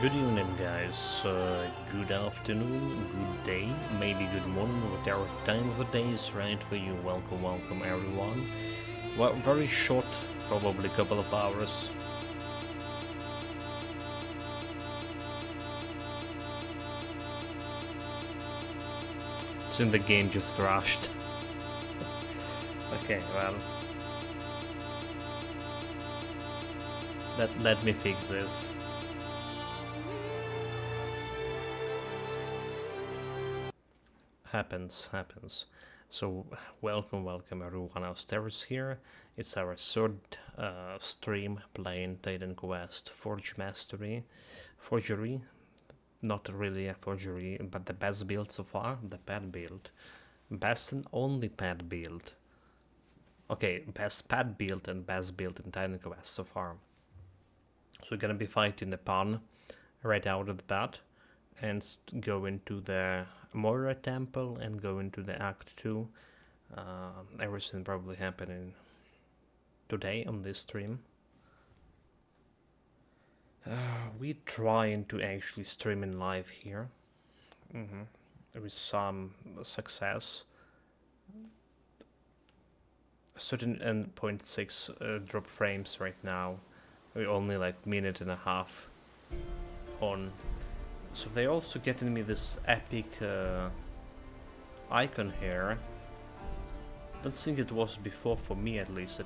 Good evening, guys. Good afternoon, good day, maybe good morning, whatever time of the day is right for you. Welcome, welcome, everyone. Well, very short, probably a couple of hours. Since the game just crashed. Okay, well, let me fix this. Happens. So welcome everyone. Austeris here. It's our third stream playing Titan Quest Forgery. Not really a forgery, but the best build so far. The pad build, best and only pad build. Okay, best pad build and best build in Titan Quest so far. So we're gonna be fighting the Pan right out of the bat and go into the Moira Temple and go into the Act 2. Everything probably happening today on this stream. We trying to actually stream in live here. With some success. 13.6 drop frames right now. We're only like minute and a half on. So they're also getting me this epic icon here. Don't think it was before for me at least.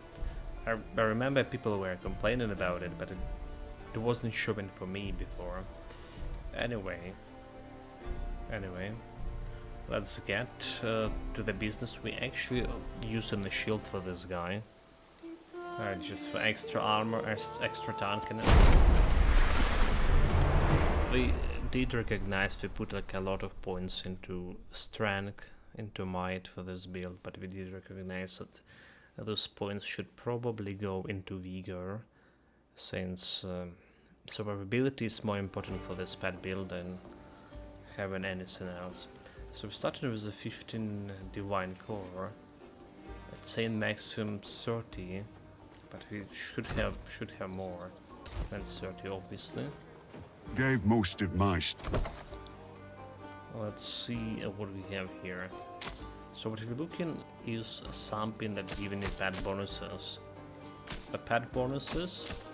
I remember people were complaining about it, but it wasn't showing for me before. Anyway, let's get to the business. We actually using the shield for this guy. Just for extra armor, extra tankiness. We did recognize we put like a lot of points into strength, into might for this build, but we did recognize that those points should probably go into vigor, since survivability is more important for this pet build than having anything else. So we started with the 15 divine core. It's saying maximum 30, but we should have more than 30, obviously. Gave most of my Let's see what we have here. So what we're looking is something that giving it pet bonuses. The pet bonuses,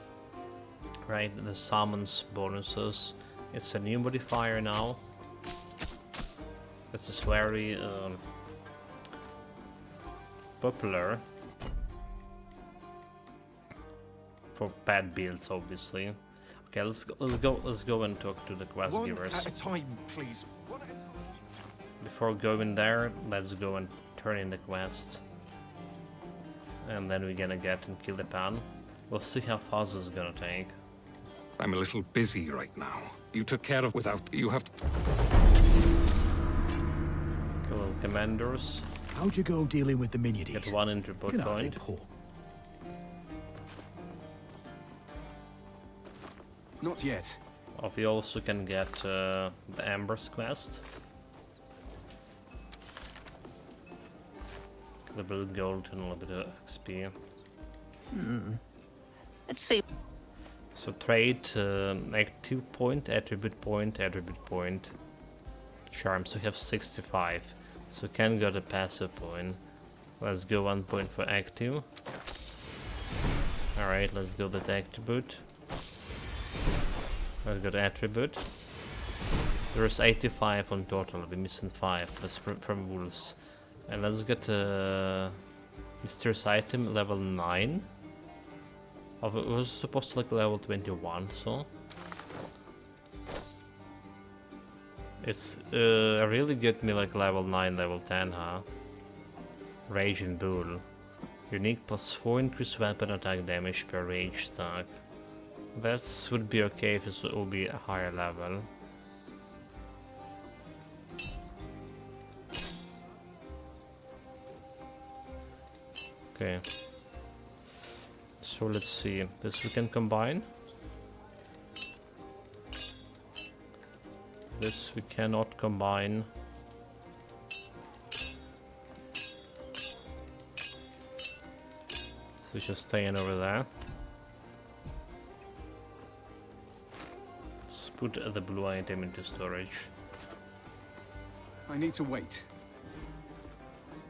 right? The summons bonuses. It's a new modifier now. This is very popular for pet builds, obviously. Okay, let's go and talk to the quest givers. One at a time, please. Before going there, let's go and turn in the quest. And then we're gonna get and kill the pan. We'll see how fast it's gonna take. I'm a little busy right now. You took care of without... You have to... Kill commanders. How'd you go dealing with the minions? Get one input point. Not yet. Oh, we also can get the Amber's quest. A little bit of gold and a little bit of XP. Let's see. So trade active point, attribute point, charm. So we have 65. So can go to passive point. Let's go 1 point for active. Alright, let's go that attribute. Let's go to attribute. There's 85 on total, we're missing 5. That's from wolves. And let's get a mysterious item level 9. It was supposed to like level 21, so it's really get me like level 9, level 10, huh? Raging Bull. Unique +4 increased weapon attack damage per rage stack. That would be okay if it will be a higher level. Okay. So let's see. This we can combine. This we cannot combine. So just staying over there. put the blue item into storage. I need to wait.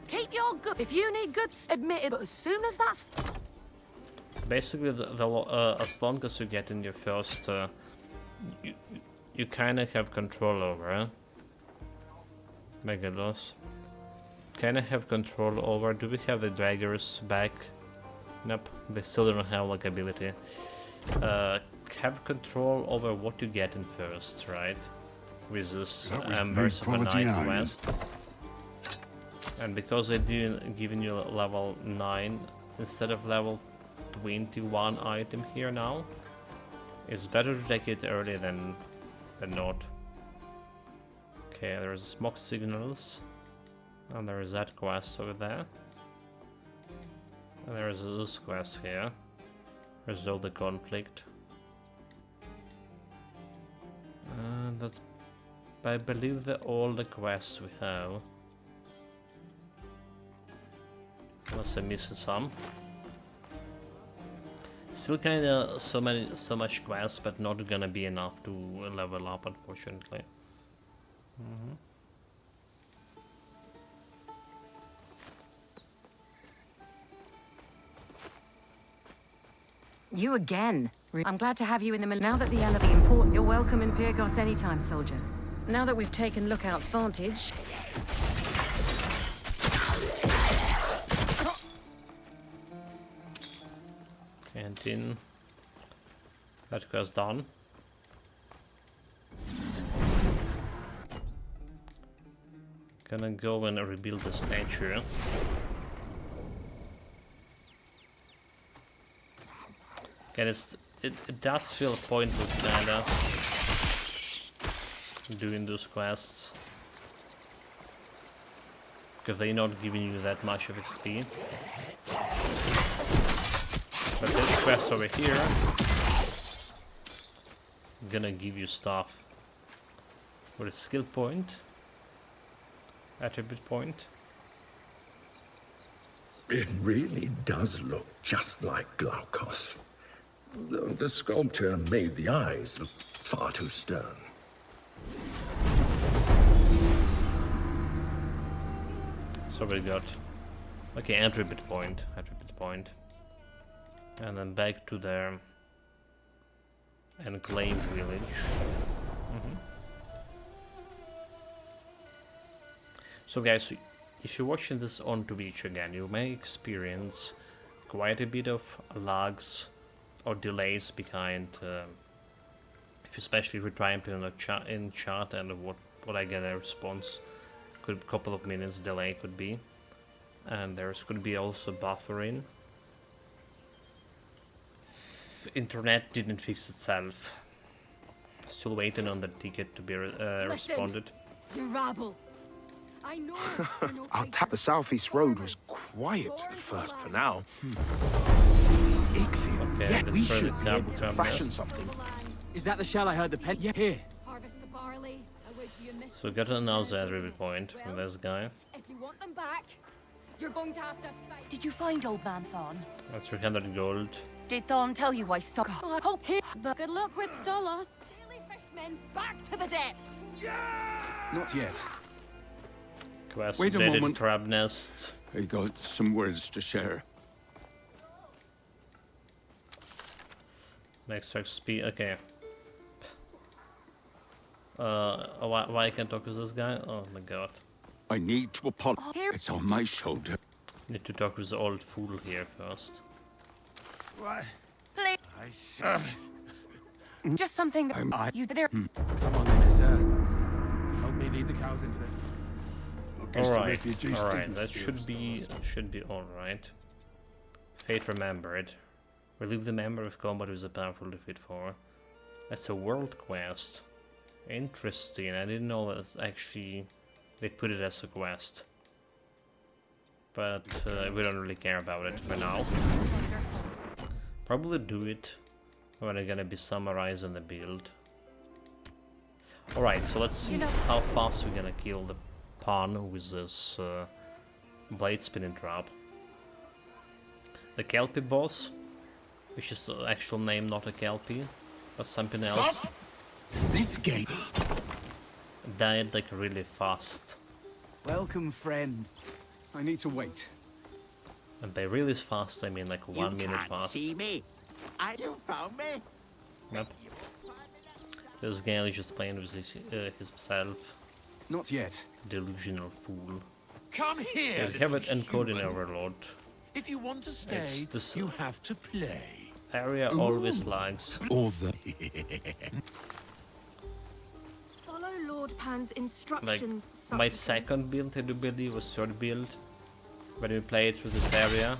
Keep your good. If you need goods, admit it. But as soon as that's Basically, as long as you get in your first, you kind of have control over. Megalos. Kind of have control over. Do we have the daggers back? Nope. They still don't have like ability. Have control over what you get in first, right? With this That was Embers big of a quality Night iron. quest. And because they didn't giving you level 9 instead of level 21 item here now, it's better to take it early than not. Okay, there's smoke signals, and there is that quest over there, and there is this quest here. Resolve the conflict. And that's, I believe, all the quests we have. Unless I'm missing some. Still kinda so much quests, but not gonna be enough to level up, unfortunately. You again. I'm glad to have you in the middle. Now that the enemy important, you're welcome in Pyrgos anytime, soldier. Now that we've taken Lookout's vantage, Canteen. That quest done. Gonna go and rebuild the statue. Again, it does feel pointless kinda doing those quests, because they're not giving you that much of XP. But this quest over here gonna give you stuff with a skill point, attribute point. It really does look just like Glaukos. The sculptor made the eyes look far too stern. So we got, okay, attribute point, and then back to their enclave village. So guys, if you're watching this on Twitch again, you may experience quite a bit of lags or delays behind, if especially if you're trying to in chat, and what I get a response, could a couple of minutes delay could be, and there's could be also buffering. Internet didn't fix itself. Still waiting on the ticket to be responded. You rabble. I know. Our tap the southeast road was quiet at first. For now, Ickfield. Okay, Yeah, this we further should be able to come fashion next. something. Is that the shell I heard the pen? Yeah, here. Harvest the barley. Away to your mistress. So we got to announce the attribute point from this guy. If you want them back, you're going to have to fight. Did you find old man Thorn? That's 300 gold. Did Thorn tell you why stock? I hope he. But Good luck with Stolos. Silly fishmen, back to the depths. Not yet. Quest Wait a updated moment. crab nest. I got some words to share. Next XP. Okay. Why I can't talk to this guy? Oh my god. I need to apologize. Here. It's on my shoulder. Need to talk with the old fool here first. please. Just something. You there? Come on, then, sir. Help me lead the cows into the... I guess the Alright, refugees alright, didn't that steal should be alright. Fate remembered. Relieve the member of combat with a powerful defeat for. That's a world quest. Interesting, I didn't know that actually they put it as a quest. But we don't really care about it for now. Probably do it when I'm gonna be summarizing the build. Alright, so let's see how fast we're gonna kill the pawn with this blade spinning trap. The Kelpie boss, which is the actual name, not a Kelpie, but something else. This game. Died like really fast. Welcome, friend. I need to wait. And by really fast, I mean like 1 minute fast. me. You found me. Yep. This guy is just playing with himself. Not yet. Delusional fool. Come here. We have it encoded in Overlord. If you want to It's this you have to play. area always lags. Or the. Follow Lord Pan's Like instructions. my second build, I do believe, was third build. When we played through this area,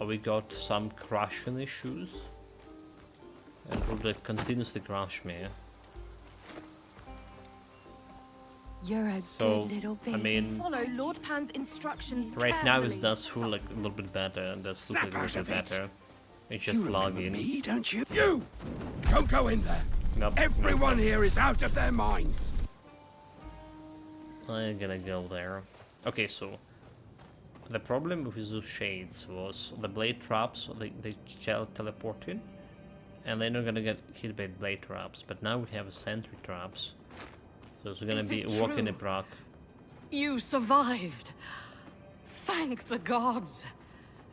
we got some crashing issues, and it would continuously crash me. You're a So, good little baby. I mean, Follow Lord Pan's instructions. right now it carefully. does feel like a little bit better, and does look a little bit better. It's just logging. Me, don't you? You! Don't go in there. Nope. Everyone here is out of their minds. I'm gonna go there. Okay, so the problem with those shades was the blade traps, they shall teleport in, and they're not gonna get hit by blade traps. But now we have sentry traps, so it's gonna Is be it walking true? a proc. You survived. Thank the gods.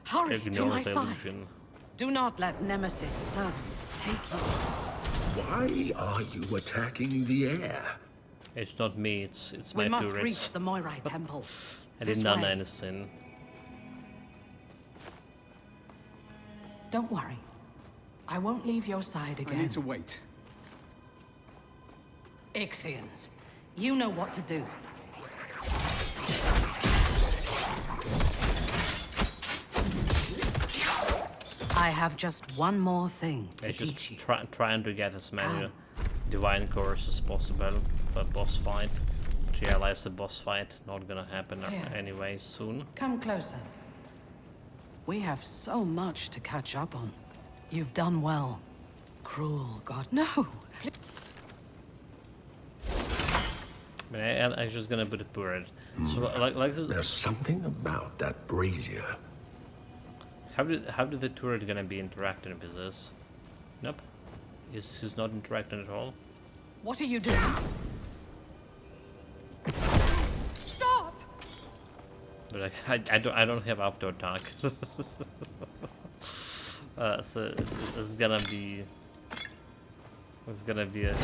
Hurry to Ignore my the side. illusion. Do not let Nemesis servants take you. Why are you attacking the air? It's not me, it's We my must turrets. reach the Moirai temple. I This did not way. anything. Don't worry. I won't leave your side I again. need to wait. Ichthians, you know what to do. I have just one more thing to It's teach you. just trying to get as many Come. divine cores as possible for a boss fight. Realize the boss fight not gonna happen Here. anyway soon. Come closer. We have so much to catch up on. You've done well. Cruel God. No! But I'm just gonna put it burred. So like this, There's something about that brazier. how did the turret gonna be interacting with this? Nope, he's not interacting at all. What are you doing? Stop! But like, I don't have auto attack. So it's gonna be a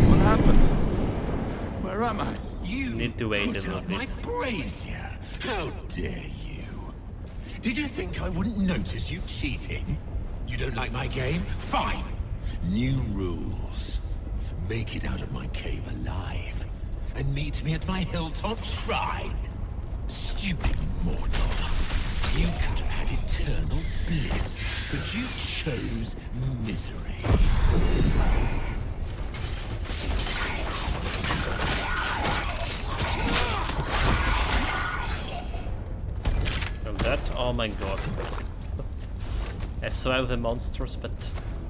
What happened? Where am I? You Need to wait a put little out bit. my brazier. How dare you? Did you think I wouldn't notice you cheating? You don't like my game? Fine. New rules. Make it out of my cave alive, and meet me at my hilltop shrine. Stupid mortal. You could have had eternal bliss, but you chose misery. Well, that, oh my god. I survived the monsters, but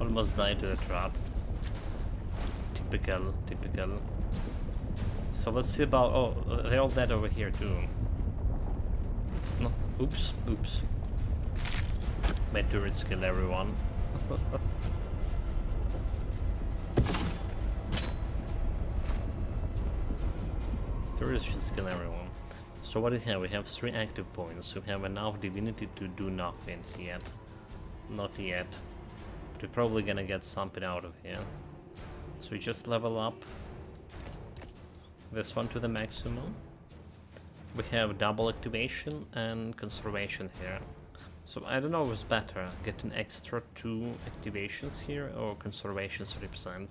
almost died to the trap. Typical. So let's see about, oh, they're all dead over here too. No, oops. My turrets kill everyone. Turrets just kill everyone. So what do we have? We have 3 active points. We have enough divinity to do nothing yet. Not yet. But we're probably gonna get something out of here. So we just level up this one to the maximum. We have double activation and conservation here. So I don't know what's better, getting extra 2 activations here or conservation 30%.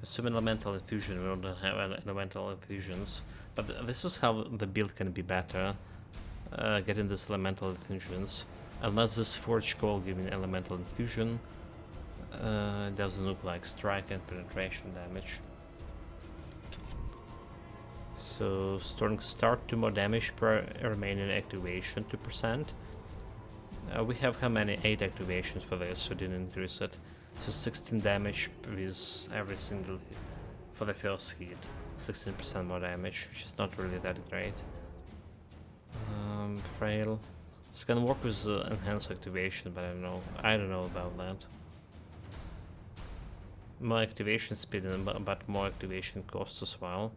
Assuming elemental infusion, we don't have elemental infusions, but this is how the build can be better, getting these elemental infusions. Unless this Forge Coal giving elemental infusion, it doesn't look like strike and penetration damage. So start 2 more damage per remaining activation, 2%. We have how many? 8 activations for this, so didn't increase it. So 16 damage with every single for the first hit. 16% more damage, which is not really that great. Frail. This can work with enhanced activation, but I don't know about that. More activation speed, but more activation costs as well.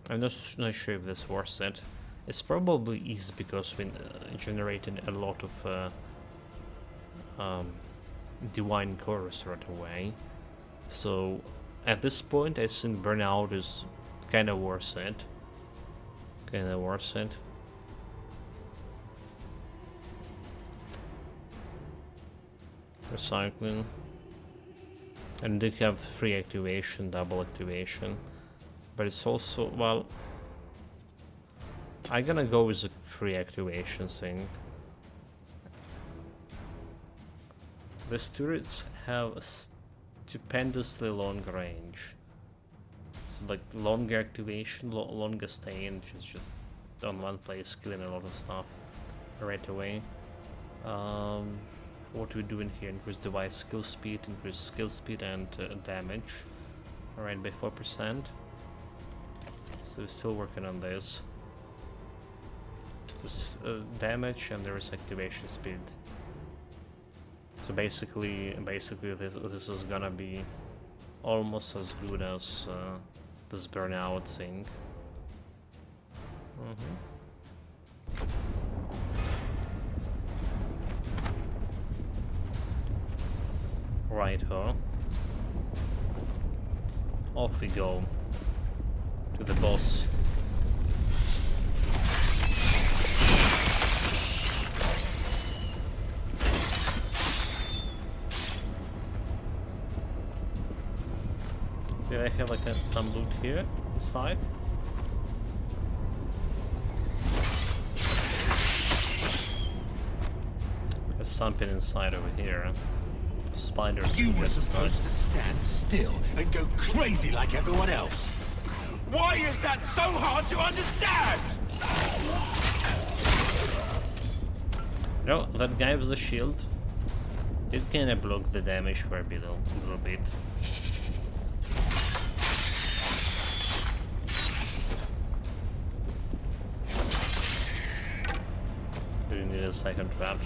I'm not sure if this worth it. It's probably is because we generated a lot of divine cores right away. So at this point, I think burnout is kind of worth it. Recycling. And they have free activation, double activation. But it's also, well, I'm gonna go with the free activation thing. These turrets have a stupendously long range. So like longer activation, longer stay, and just on one place killing a lot of stuff right away. What are we doing here? Increase device skill speed, and damage. Alright, by 4%. So we're still working on this. This damage, and there is activation speed. So basically this is gonna be almost as good as this burnout thing. Right, huh? Off we go to the boss. Do I have like some loot here inside? There's something inside over here. Spiders. You were supposed to stand still and go crazy like everyone else. Why is that so hard to understand? No, that guy with the shield did kind of block the damage for a little bit. Do you need a second trap?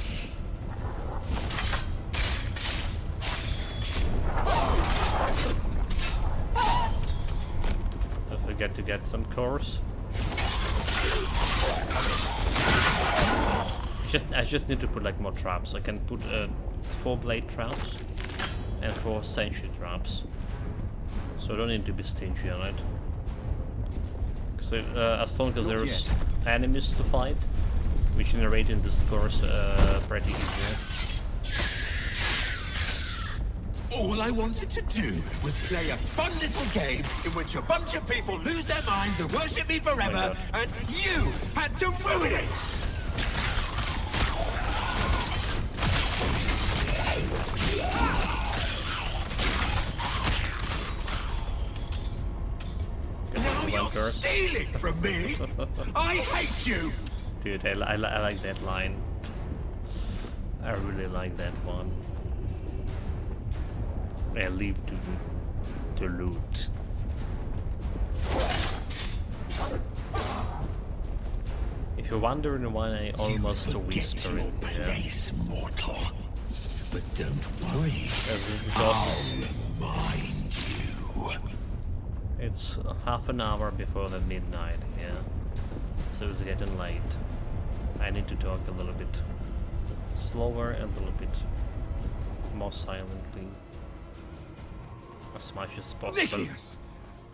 Don't forget to get some cores. I just need to put like more traps. I can put 4 blade traps and 4 sentry traps. So I don't need to be stingy on it. So as long as there's enemies to fight, we generating the scores pretty easy. All I wanted to do was play a fun little game in which a bunch of people lose their minds and worship me forever, and you had to ruin it! Now you're stealing from me! I hate you! Dude, I like that line. I really like that one. I leave to loot. If you're wondering why I almost whisper in place, mortal. But don't worry, I'll remind you. It's half an hour before the midnight, yeah. So it's getting late. I need to talk a little bit slower and a little bit more silently. As much as possible. Nikias,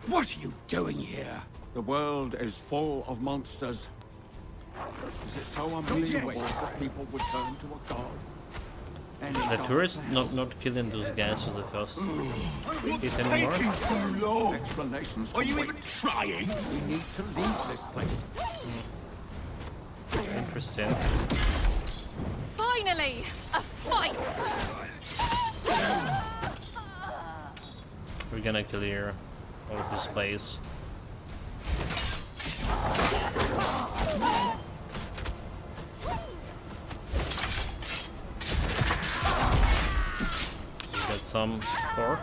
what are you doing here? The world is full of monsters. Is it so unbelievable that people would turn to a god? The tourists not killing those guys was the first hit anymore. Taking so long. Explanations. Are you even trying? We need to leave this place. Interesting. Finally, a fight! We're gonna clear all of this place. We got some core.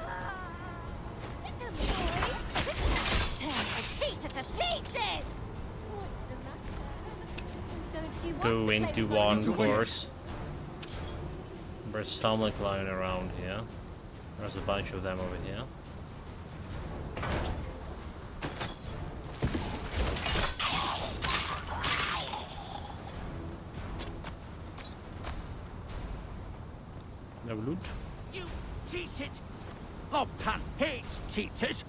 go into one course. There's some like lying around here. There's a bunch of them over here. No loot. You cheated! Oh, Pan hates cheaters!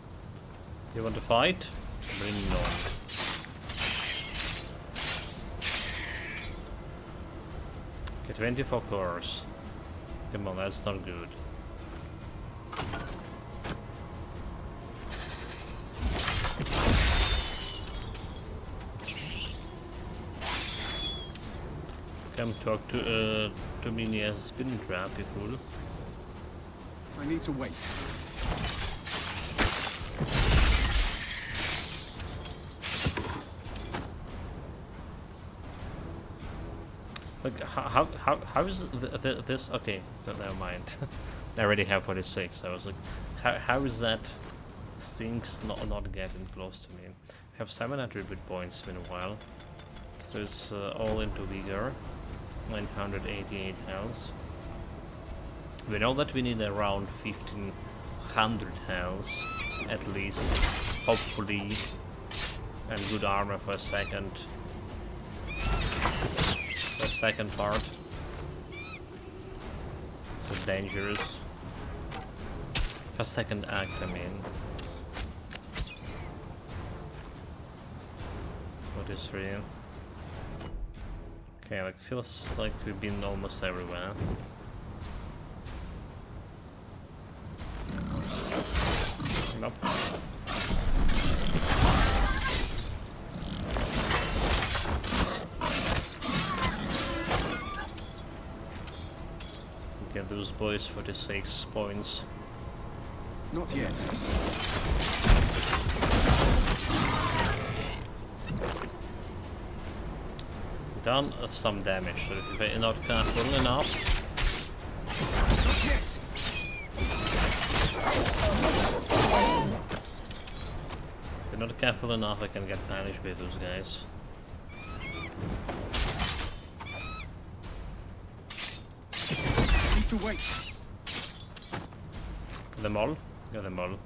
You want to fight? Bring it on. Okay, 24 cores. Come on, that's not good. Come talk to me near a spinning trap, you fool. I need to wait. Like how is this? Okay, never mind. I already have 46. I was like, how is that things not getting close to me? I have 7 attribute points meanwhile, so it's all into vigor. 988 health. We know that we need around 1500 health at least, hopefully, and good armor for a second. The second part. So dangerous. For second act, I mean. 43. Okay, like feels like we've been almost everywhere. Nope. Get those boys 46 points. Not yet. Done some damage, so if they're not careful enough. If they're not careful enough, I can get punished by those guys. Need to wait. Get them all? Get them all.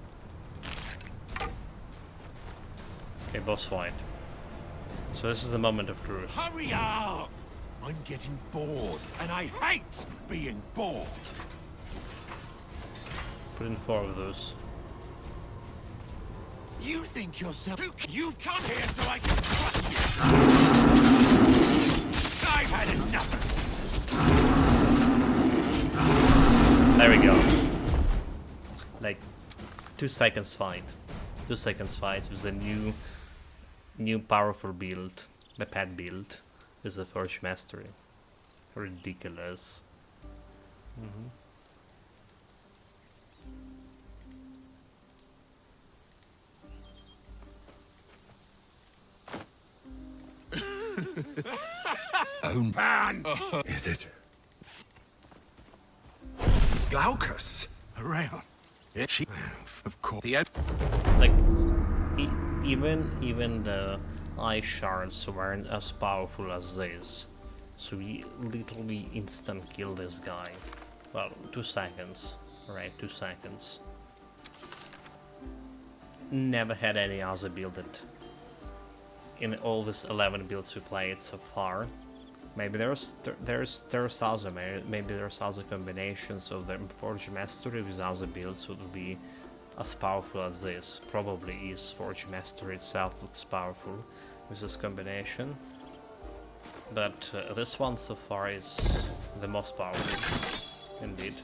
Okay, boss fight. So this is the moment of truth. Hurry up! I'm getting bored, and I hate being bored. Put in 4 of those. You think yourself... You've come here so I can crush you! I've had enough! There we go. Like, 2 seconds fight. 2 seconds fight with a new powerful build. The pet build is the Forge Mastery. Ridiculous. Oh, man! Is it? Glaucus! Around. She, of course. Like, even the eye shards weren't as powerful as this, so we literally instant kill this guy. Well, 2 seconds, right? 2 seconds. Never had any other build that in all these 11 builds we played so far. Maybe there's other, maybe there's other combinations of the Forge Mastery with other builds that would be as powerful as this. Probably is. Forge Mastery itself looks powerful with this combination, but this one so far is the most powerful, indeed.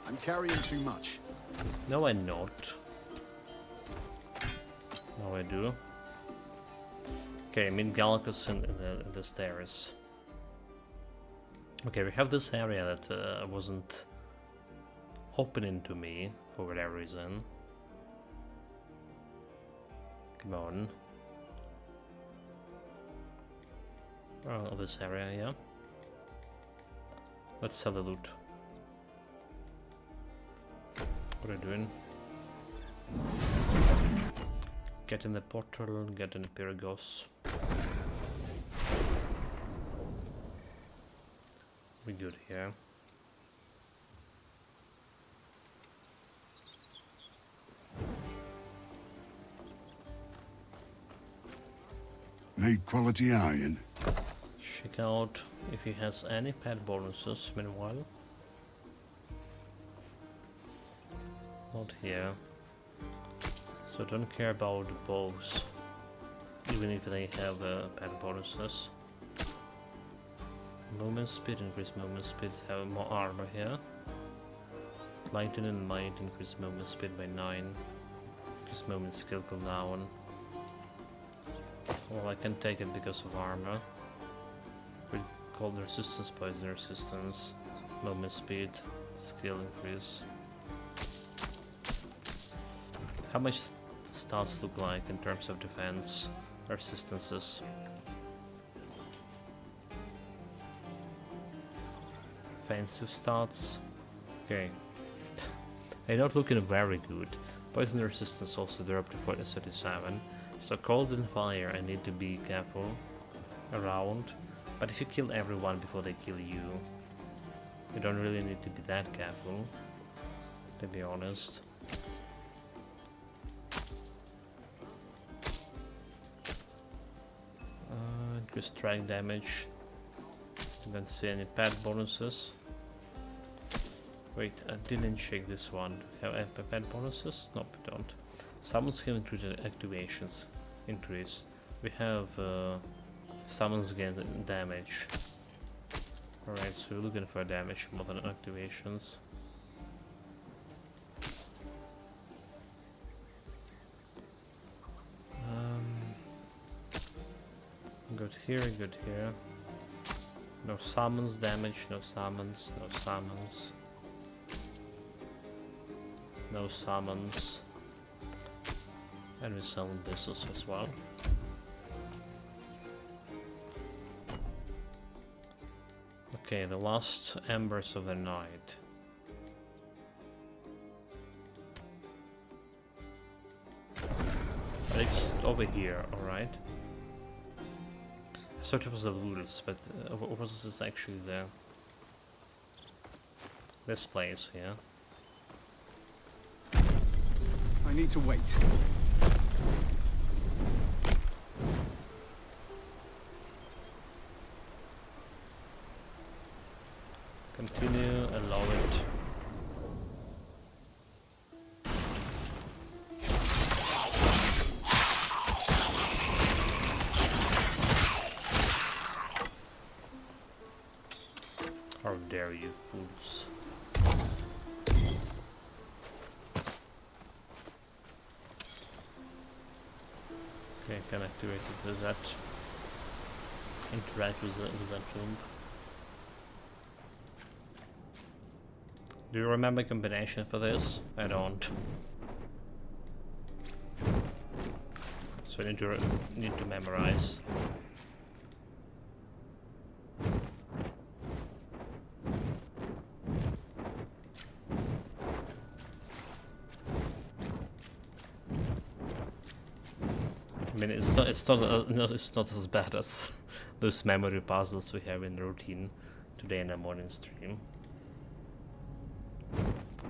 I'm carrying too much. No, I'm not. No, I do. Okay, I mean Galacus in the stairs. Okay, we have this area that wasn't opening to me for whatever reason. Come on. Oh, this area, yeah. Let's sell the loot. What are you doing? Get in the portal, get in Pyrgos. We good here. Need quality iron. Check out if he has any pet bonuses meanwhile. Not here. So don't care about the bows, even if they have pet bonuses. Movement speed, increase movement speed, have more armor here. Lightning and might, increase movement speed by 9. Increase movement skill cooldown. Well, I can take it because of armor. Cold resistance, poison resistance, movement speed, skill increase. How much stats look like in terms of defense, resistances? Offensive stats. Okay. They're not looking very good. Poison resistance also dropped to 37. So cold and fire I need to be careful around. But if you kill everyone before they kill you, you don't really need to be that careful, to be honest. Increase strike damage. Don't see any pet bonuses. Wait, I didn't check this one. Do we have pet bonuses? Nope, we don't. Summons have increased activations. Increase. We have summons gain damage. Alright, so we're looking for damage more than activations. Good here, good here. No summons damage, no summons, no summons. No summons. And we summon this as well. Okay, the last embers of the night. It's over here, alright. I thought it was the rules, but what was this actually there? This place, yeah. I need to wait. Continue, allow it. How dare you, fools. Okay, can activate it with that. Interact with that tomb. Do you remember combination for this? I don't. So I need to memorize. I mean, it's not as bad as those memory puzzles we have in the routine today in the morning stream.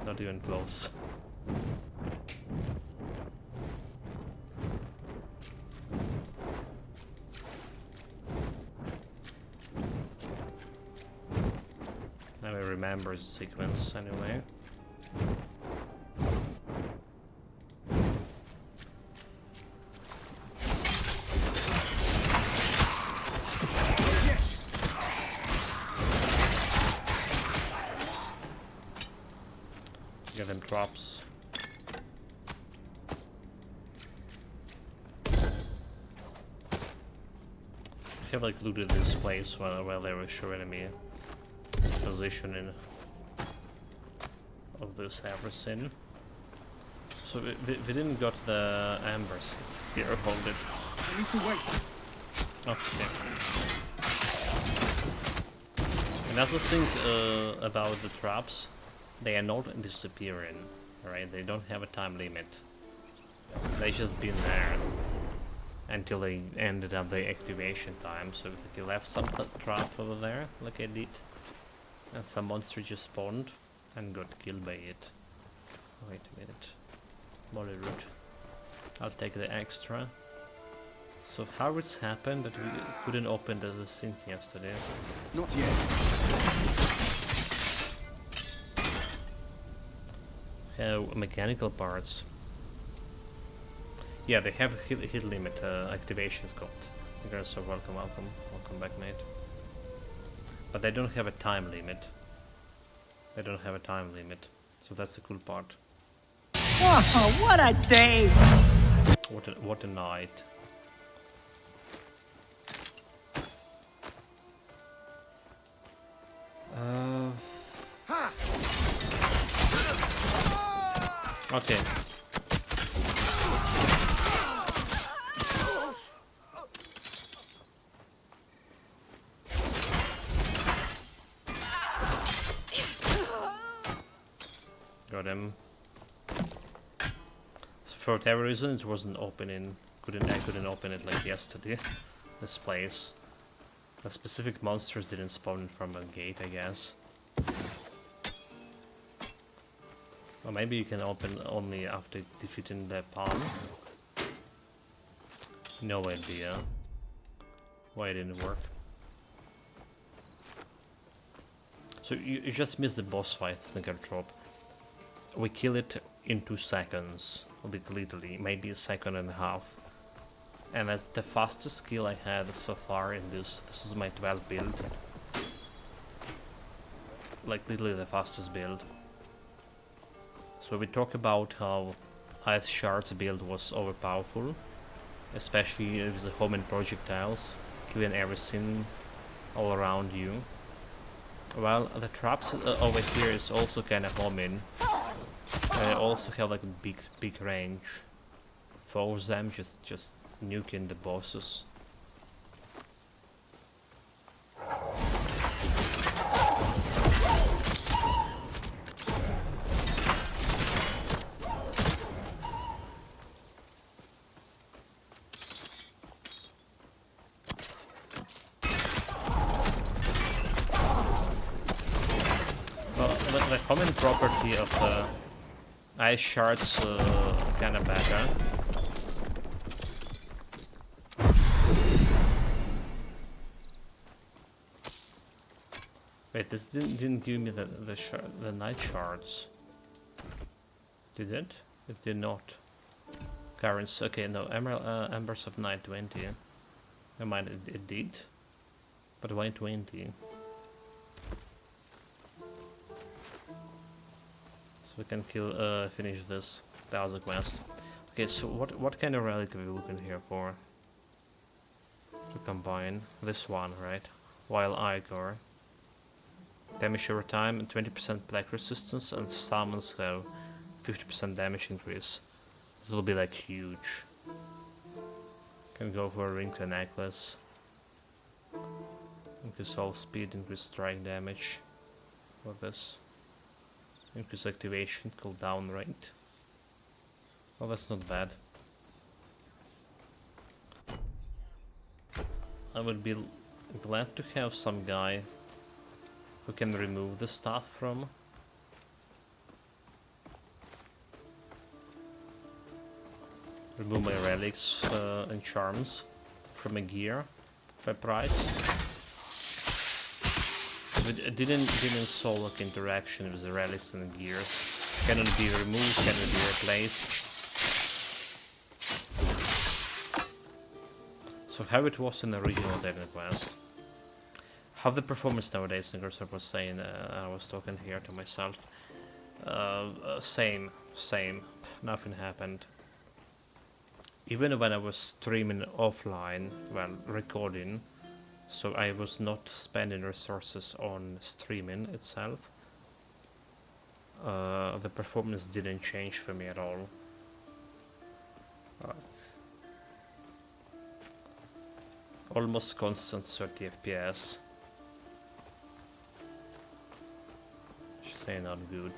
Not even close. I will remember the sequence anyway. Get them drops. I have like looted this place while they were showing me positioning of this everything. So we didn't got the ambers here. Hold it. I need to wait. Okay. Another thing about the traps, they are not disappearing, right? They don't have a time limit. They just been there until they ended up the activation time. So if they left some trap over there, like I did, and some monster just spawned and got killed by it. Wait a minute. Molly root. I'll take the extra. So how it's happened that we couldn't open the sink yesterday? Not yet. Mechanical parts. Yeah, they have a hit limit. Activation sculpt. You guys are welcome, welcome back, mate. But they don't have a time limit. They don't have a time limit, so that's the cool part. Oh, what a day! What a night. Okay. Got him. So for whatever reason, it wasn't opening. I couldn't open it like yesterday. This place. The specific monsters didn't spawn from a gate, I guess. Or maybe you can open only after defeating the palm. No idea why it didn't work. So you just missed the boss fight, Snicker Drop. We kill it in 2 seconds, literally, maybe a second and a half. And that's the fastest skill I had so far in this. This is my 12th build. Like literally the fastest build. So we talk about how Ice Shard's build was overpowerful, especially with the homing projectiles, killing everything all around you. Well, the traps over here is also kind of homing. They also have like a big range. Force them just nuking the bosses. Well, the common property of the Ice Shards kinda better. Wait, this didn't give me the night shards. Did it? It did not. Currents. Okay, no. Emerald Embers of Night 20. I mind it did, but why 20? So we can finish this 1000 quest. Okay, so what kind of relic are we looking here for? To combine this one, right? Wild Ichor. Damage over time and 20% black resistance, and summons have 50% damage increase. This will be like huge. Can go for a ring to a necklace. Increase all speed, increase strike damage. For this. Increase activation, cooldown rate. Oh, that's not bad. I would be glad to have some guy who can remove the stuff from. Remove my relics and charms from a gear for a price. But it didn't solve like interaction with the relics and gears. Cannot be removed, cannot be replaced. So how it was in the original Dragon Quest. How the performance nowadays, Niggerser was saying, I was talking here to myself. Same. Nothing happened. Even when I was streaming offline, well, recording, so I was not spending resources on streaming itself, the performance didn't change for me at all. Almost constant 30 FPS. Say not good.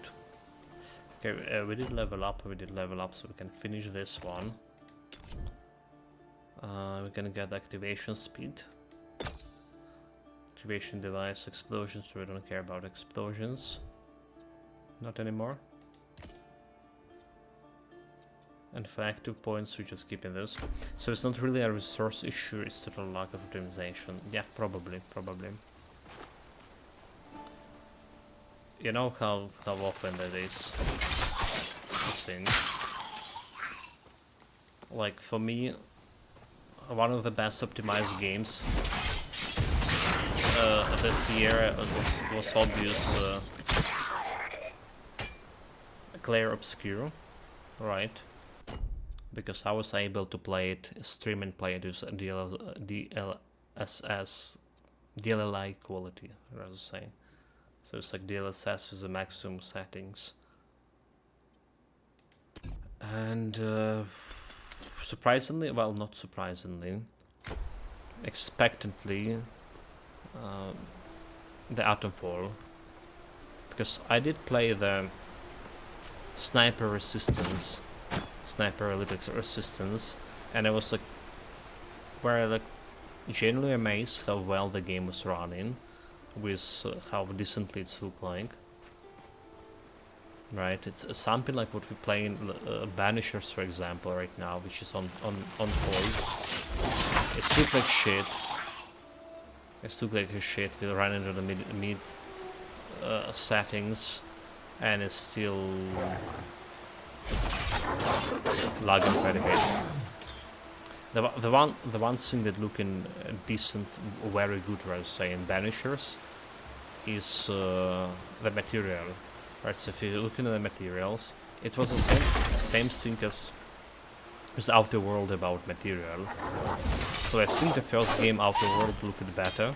Okay, we did level up, so we can finish this one. We're gonna get activation speed. Activation device, explosions, so we don't care about explosions. Not anymore. And for active points, we're just keeping those. So it's not really a resource issue, it's total lack of optimization. Yeah, probably. You know how often that is a thing. Like, for me, one of the best optimized games this year was obvious Clair Obscure, right? Because I was able to play it, stream and play it with DLSS, DLLI quality, rather say. So it's like DLSS with the maximum settings. And surprisingly, well, not surprisingly, expectantly, the Atomfall, because I did play the Sniper Resistance, Sniper Elliptic Resistance, and I was like, genuinely amazed how well the game was running, with how decently it looked like. Right, it's something like what we play in Banishers, for example, right now, which is on hold. It looks like shit. It looks like shit. We run into the mid settings, and it's still lagging quite a bit. The one thing that looking decent, very good, I would say, in Banishers is the material. Right, so if you're looking at the materials, it was the same thing as Outer World about material. So I think the first game Outer World looked better,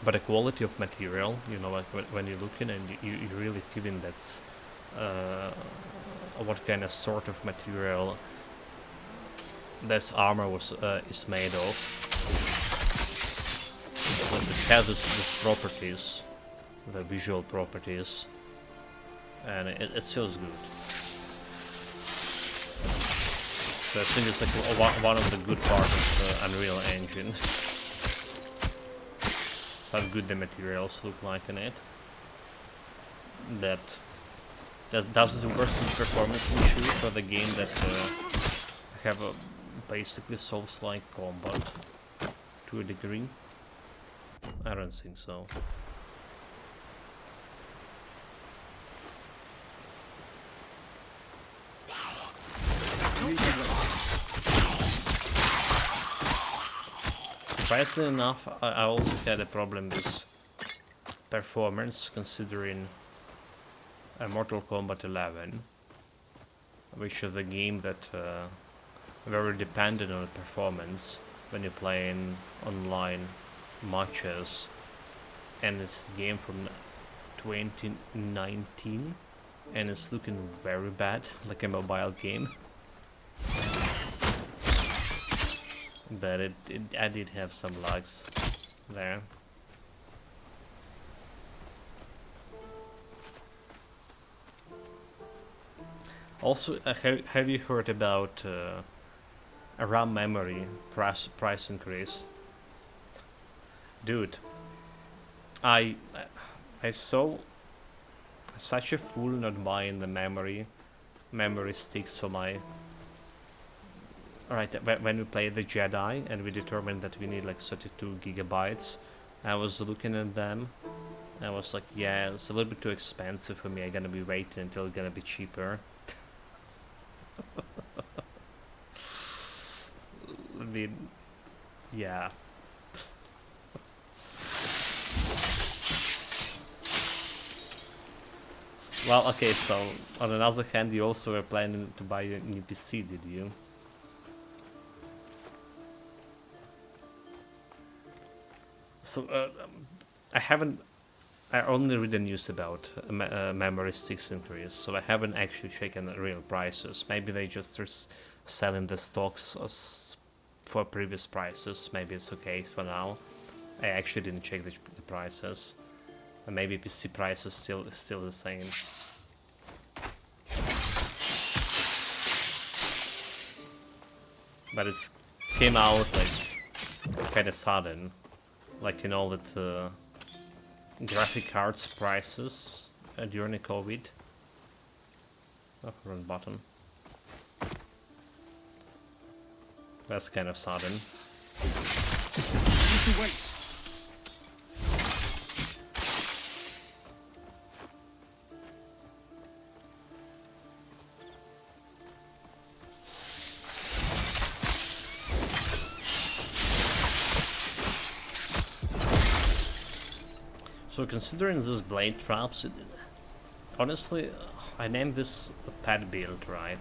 but the quality of material, you know, like when you're looking and you're really feeling that's what kind of sort of material this armor is made of. So it has its properties, the visual properties, and it feels good. So I think it's like one of the good parts of the Unreal Engine. How good the materials look like in it. That's the worst performance issue for the game that have a basically Souls-like combat to a degree. I don't think so. Surprisingly enough, I also had a problem with performance, considering Mortal Kombat 11, which is a game that very dependent on performance when you're playing online matches, and it's a game from 2019, and it's looking very bad, like a mobile game. But I did have some lags there. Also, have you heard about a RAM memory price increase? Dude, I saw such a fool not buying the memory sticks for my... Alright, when we played the Jedi and we determined that we need like 32 gigabytes, I was looking at them, and I was like, yeah, it's a little bit too expensive for me, I'm gonna be waiting until it's gonna be cheaper. I mean, yeah. Well, okay, so on another hand, you also were planning to buy a new PC, did you? So, I only read the news about memory sticks increase, so I haven't actually checked the real prices. Maybe they just are selling the stocks as for previous prices. Maybe it's okay for now. I actually didn't check the prices. And maybe PC price is still the same. But it came out like kind of sudden, like you know with graphic cards prices during the COVID. Oh, wrong button. That's kind of sudden. You can wait. So considering this blade traps, honestly, I named this a pet build, right?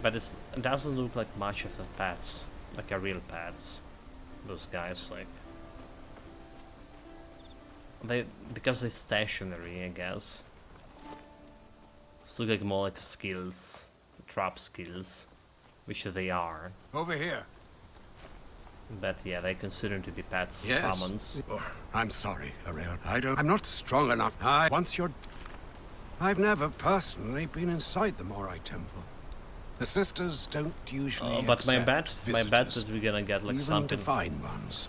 But it doesn't look like much of a pets, like a real pets. Those guys, like because they're stationary, I guess. It's look like more like skills, trap skills, which they are. Over here. But yeah, they consider to be pets, Yes. summons. Oh, I'm sorry, Ariel. I'm not strong enough. I've never personally been inside the Morai Temple. The sisters don't usually but my bet visitors, that we're gonna get like even something, divine ones.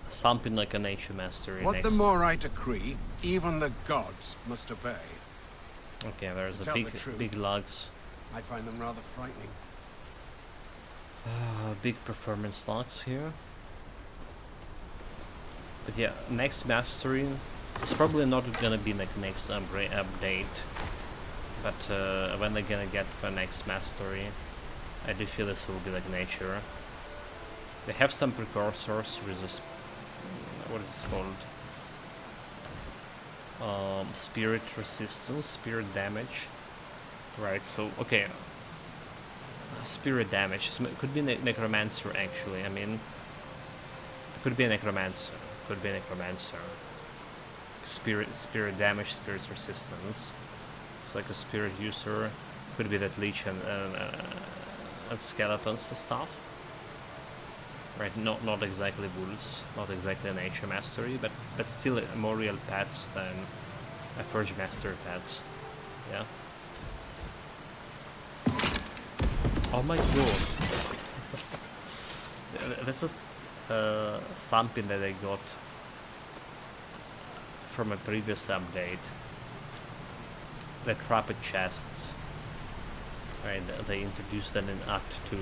something like a nature mastery What next. the Morai decree, even the gods must obey. Okay, there's To a tell big, the truth, big lugs, I find them rather frightening. big performance logs here. But yeah, next mastery is probably not gonna be like next update. But when they're gonna get the next mastery, I do feel this will be like nature. They have some precursors with this, what is it called? Spirit resistance, spirit damage. Right, so, okay. Spirit damage, so it could be necromancer actually, I mean. It could be a necromancer, could be a necromancer. Spirit damage, spirit resistance. It's like a spirit user, could be that leech and skeletons and stuff. Right, not exactly wolves, not exactly a nature mastery, but still more real pets than a Forge Master pets. Yeah. Oh my god. This is something that I got from a previous update. The trapped chests. Right, they introduced them in Act 2.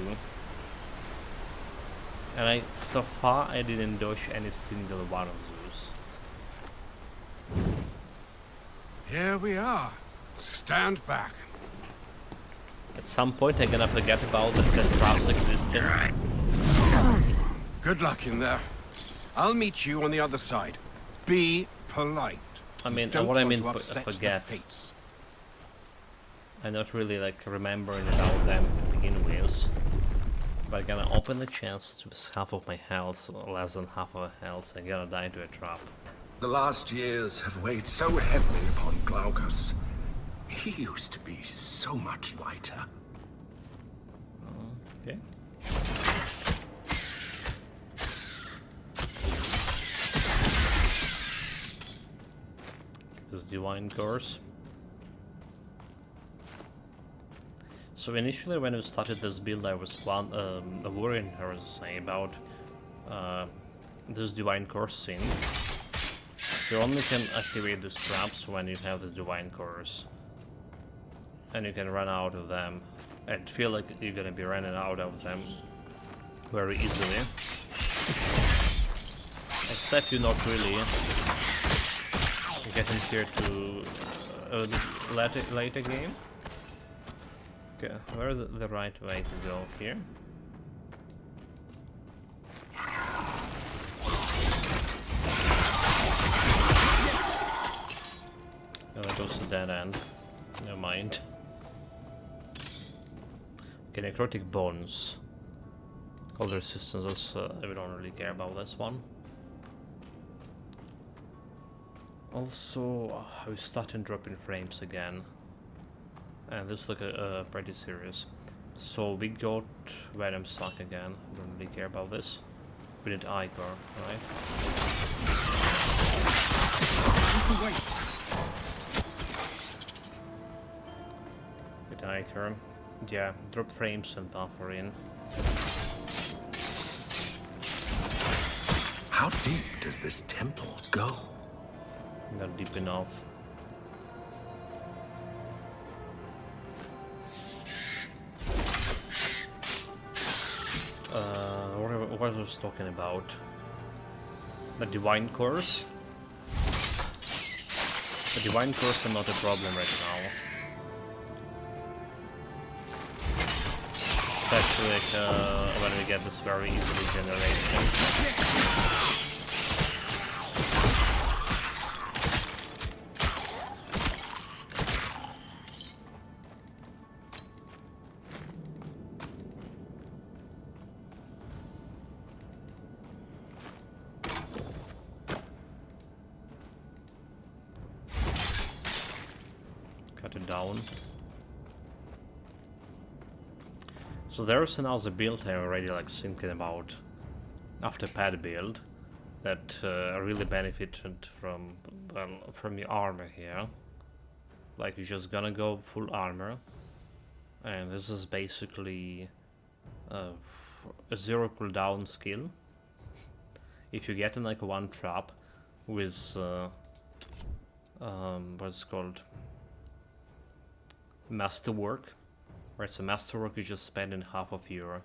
And so far I didn't dodge any single one of those. Here we are. Stand back. At some point I'm gonna forget about that traps existed. Good luck in there. I'll meet you on the other side. Be polite. I mean, Don't what I want mean to upset the forget. fates. I'm not really like remembering about them to begin with. But I'm gonna open the chance to half of my health, less than half of a health, I'm gonna die to a trap. The last years have weighed so heavily upon Glaucus. He used to be so much lighter. Okay. This divine course. So initially, when we started this build, I was worrying, I was saying about this divine course thing. So you only can activate these traps when you have this divine course, and you can run out of them. I feel like you're gonna be running out of them very easily. Except you're not really getting here to later game. Okay, where's the right way to go here? Oh, that was a dead end. Never mind. Okay, necrotic bones. Cold resistance, we don't really care about this one. Also, we're starting dropping frames again. And this looks pretty serious. So we got Venom Suck again. Don't really care about this. We need Ichor, right? With Ichor. Yeah, drop frames and buffer in. How deep does this temple go? Not deep enough. What I was talking about? The divine course? The divine course is not a problem right now. Especially like, when we get this very easily generated. Cut it down. So there's another build I already like thinking about after pad build that really benefited from, well, from the armor here. Like you're just gonna go full armor, and this is basically a 0 cooldown skill. If you get in like one trap with what's called masterwork. Right, so masterwork is just spending half of your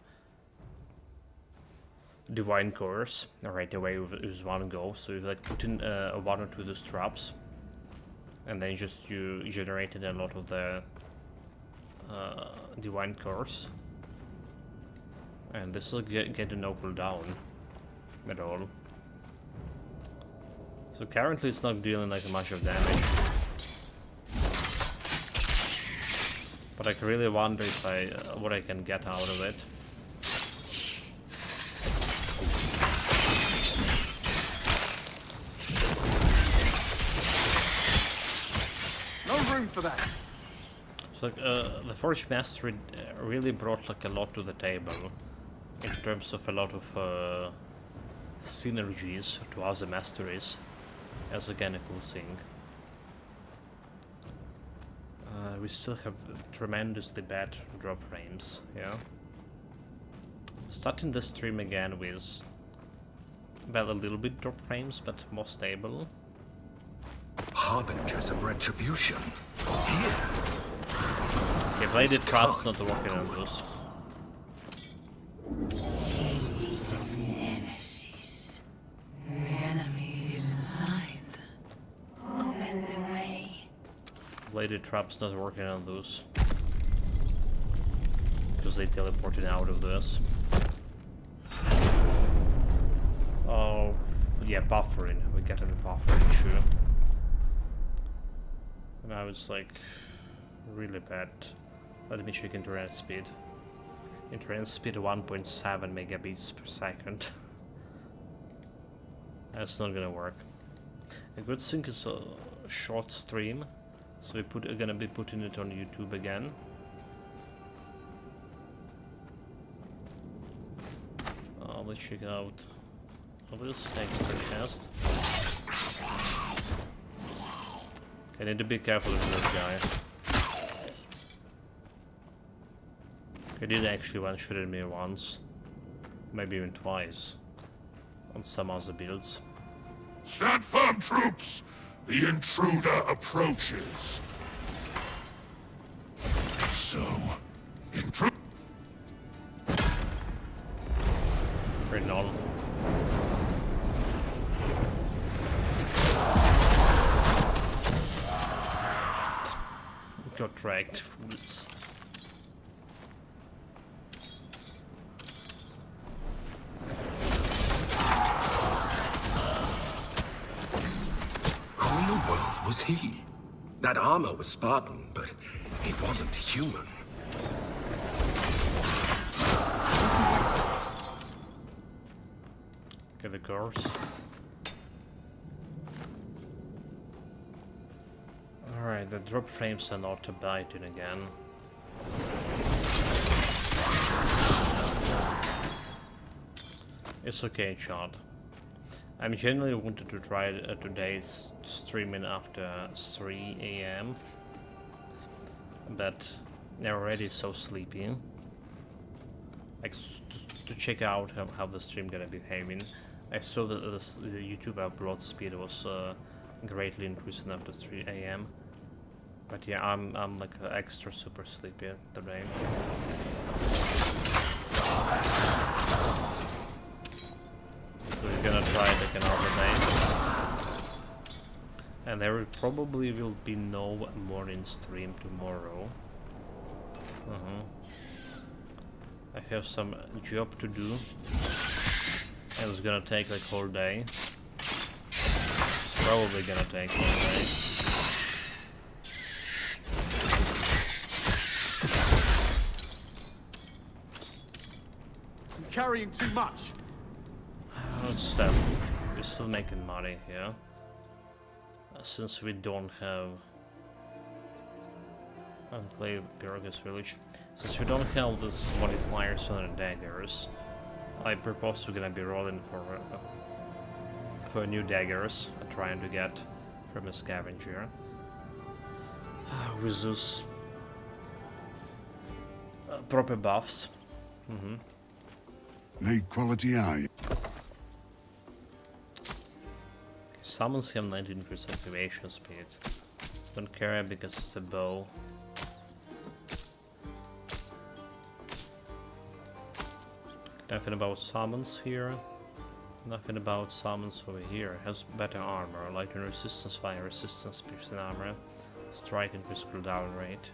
divine course right away with one go. So you like put in one or two of those traps, and then just you generated a lot of the divine course, and this will get a no cooldown at all. So currently it's not dealing like much of damage. But I really wonder if what I can get out of it. No room for that. So like, the Forge Mastery really brought like a lot to the table in terms of a lot of synergies to other masteries, as again a cool thing. We still have tremendously bad drop frames, yeah. Starting the stream again with, well, a little bit drop frames, but more stable. Harbingers of retribution. Here. Okay, Bladed Trap's not working on those. Nemesis. The enemy is inside. Open the way. Bladed Trap's not working on those. Because they teleported out of this. Oh, yeah, buffering. We're getting the buffering issue. And now it's like really bad. Let me check internet speed. Internet speed 1.7 megabits per second. That's not gonna work. A good thing is a short stream. So we're gonna be putting it on YouTube again. Let's check out this extra chest. I need to be careful with this guy. He did actually one-shot at me once, maybe even twice, on some other builds. Stand firm, troops! The intruder approaches. So, intruder. Renault. Got dragged, fools. Who in the world was he? That armor was Spartan, but it wasn't human. Get the course. Alright, the drop frames are not biting again. It's okay, chat. I'm genuinely wanted to try today streaming after 3 AM, but they're already so sleepy. Like to check out how the stream gonna be behaving. I saw that the YouTube upload speed was greatly increasing after 3 AM. But yeah, I'm like extra super sleepy today. So we're gonna try like another day. And there probably will be no morning stream tomorrow. I have some job to do. And it's gonna take like whole day. It's probably gonna take whole day. I'm carrying too much. We're still making money here. Since we don't have Enclave Pyrgos Village. Since we don't have those modifiers on the daggers, I propose we're gonna be rolling for new daggers, trying to get from a scavenger. With those proper buffs. Need quality eye. Summons have 19% activation speed. Don't care because it's a bow. Nothing about summons here. Nothing about summons over here. Has better armor, lightning resistance, fire resistance, piercing armor, strike increase cooldown rate.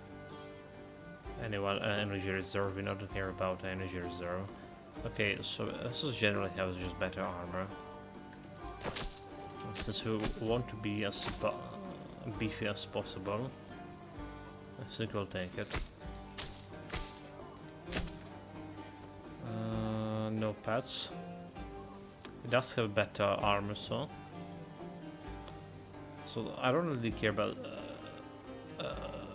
Anyone energy reserve, we don't care about energy reserve. Okay, so this is generally has just better armor. And since we want to be as beefy as possible, I think we'll take it. No pets. It does have better armor, so I don't really care about.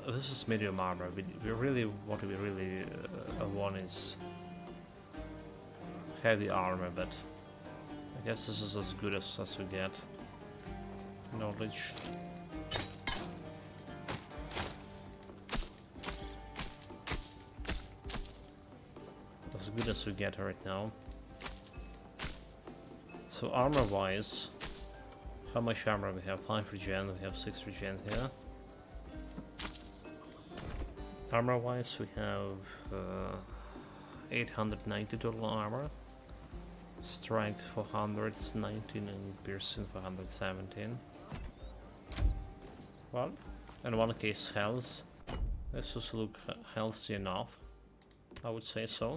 This is medium armor. We really what we really want is heavy armor, but I guess this is as good as we get. Knowledge. As good as we get right now. So armor wise, how much armor we have? 5 regen, we have 6 regen here. Armor wise we have 890 total armor. Strength 419 and piercing 417. Well, in one case health. This does look healthy enough, I would say so.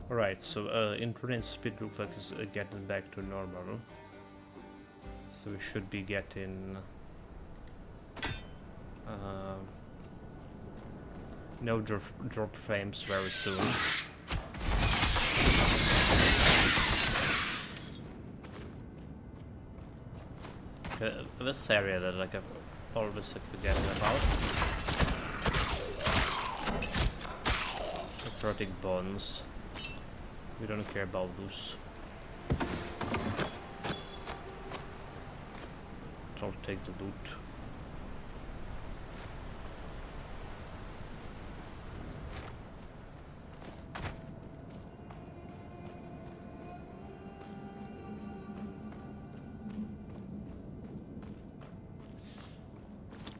Alright, so endurance speed looks like it's getting back to normal. So we should be getting no drop frames very soon. This area that like I've always forgetting about. Necrotic bones. We don't care about those. I'll take the loot.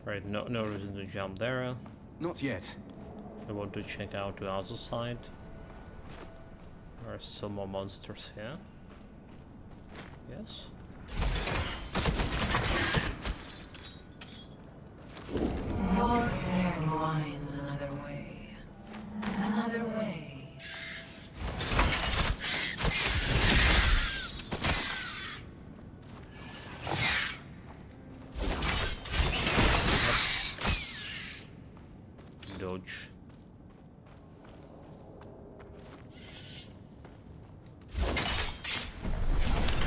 Right, no reason to jump there. Not yet. I want to check out the other side. There are still more monsters here. Yes. Your friend winds another way. Another way. Dodge.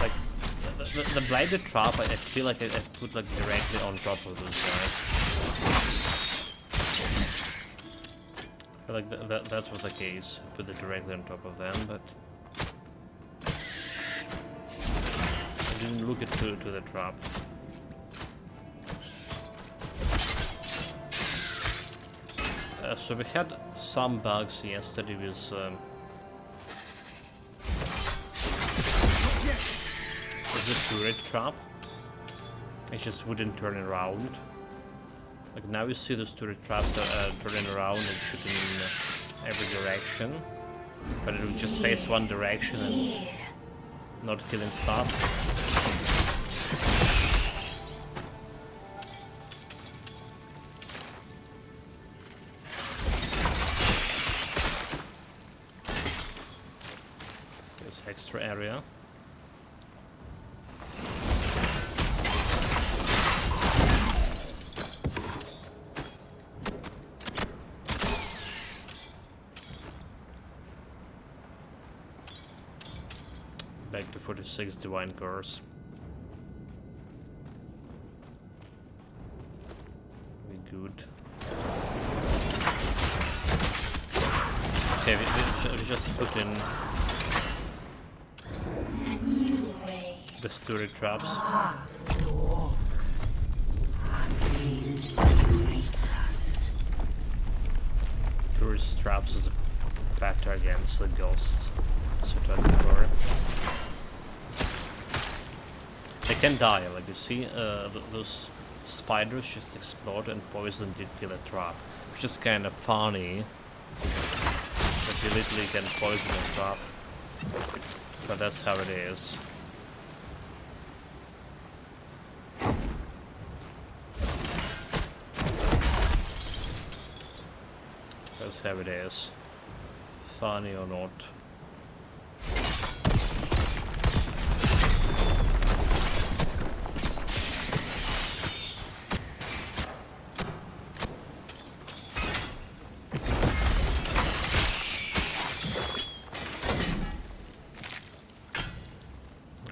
Like the bladed trap, I feel like I put like directly on top of those guys. I feel like that was the case. Put it directly on top of them, but I didn't look to the trap. So we had some bugs yesterday with is the turret trap. It just wouldn't turn around. Like now you see those turret traps turning around and shooting in every direction. But it would just face one direction and not killing stuff. There's extra area. Back to 46 divine cores. We good. Okay, we just put in the turret traps. Tourist traps is better against the ghosts. So 24. They can die, like you see, those spiders just explode and poison did kill a trap. Which is kind of funny that you literally can poison a trap. But that's how it is. That's how it is. Funny or not.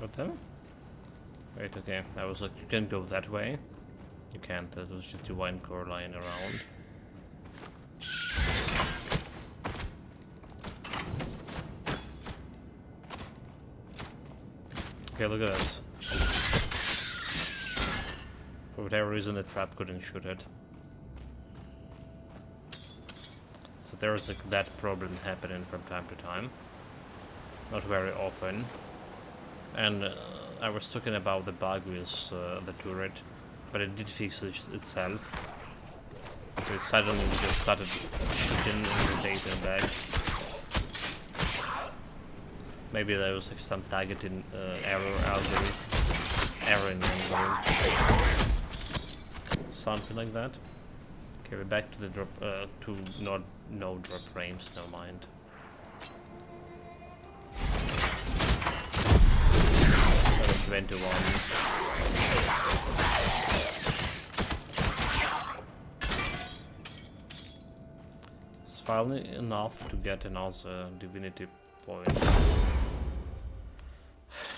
Got them? Wait, okay. I was like, you can go that way. You can't, that was just a wine core lying around. Okay, look at this. For whatever reason, the trap couldn't shoot it. So there's like that problem happening from time to time. Not very often. And I was talking about the bug with the turret, but it did fix itself. So it suddenly just started shooting and rotating back. Maybe there was like some targeting error algorithm. Error in algorithm. Something like that. Okay, we're back to the drop, to no drop frames, never mind. Level 21. It's finally enough to get another divinity point.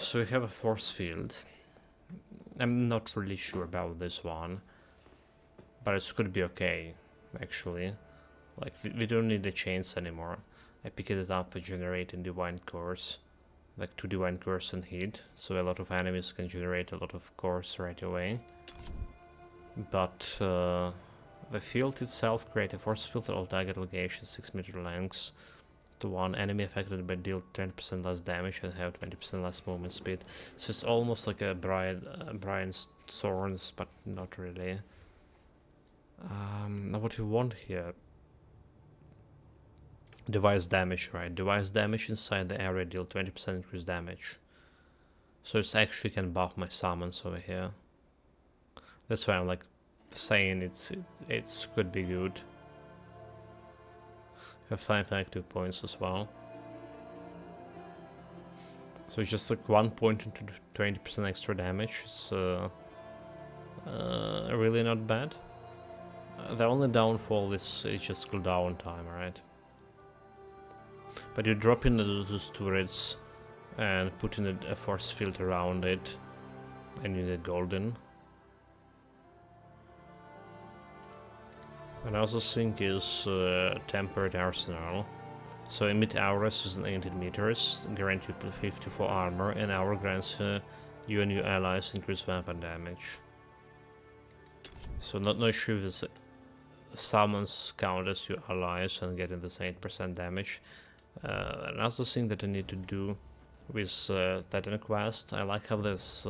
So we have a force field. I'm not really sure about this one, but it could be okay, actually. Like, we don't need the chains anymore. I picked it up for generating divine cores, like 2 divine cores in heat, so a lot of enemies can generate a lot of cores right away. But the field itself creates a force field at all target locations 6 meter lengths. To one enemy affected by deal 10% less damage and have 20% less movement speed. So it's almost like a Brian's Thorns, but not really. Now what we want here? Device damage, right? Device damage inside the area deal 20% increased damage. So it's actually can buff my summons over here. That's why I'm like saying it's could be good. Have 5 active points as well. So it's just like 1 point into 20% extra damage. It's really not bad. The only downfall is just cooldown time, right? But you drop in those turrets and put in a force field around it, and you get golden. And I also think is tempered arsenal. So emit auras is 18 meters, guarantee 54 armor, and hour grants you and your allies increased weapon damage. So not sure if this summons count as your allies and getting this 8% damage. Another thing that I need to do with Titan Quest. I like how there's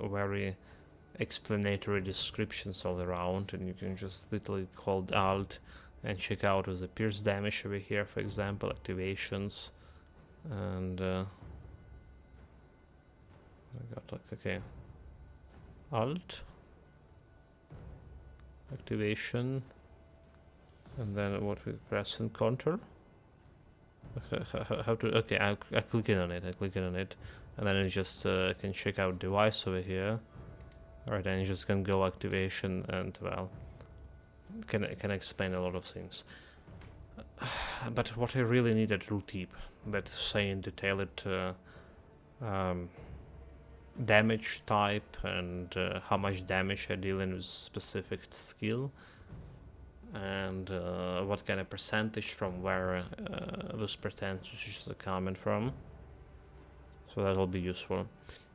very explanatory descriptions all around, and you can just literally hold Alt and check out with the pierce damage over here, for example, activations, and I got like, okay, Alt, activation, and then what we press and counter. How to, okay, I click in on it, and then it just can check out device over here. Alright, and you just can go activation, and well, can explain a lot of things. But what I really need a tooltip that's saying detailed damage type and how much damage I deal in with specific skill, and what kind of percentage from where those percentages are coming from. So that will be useful.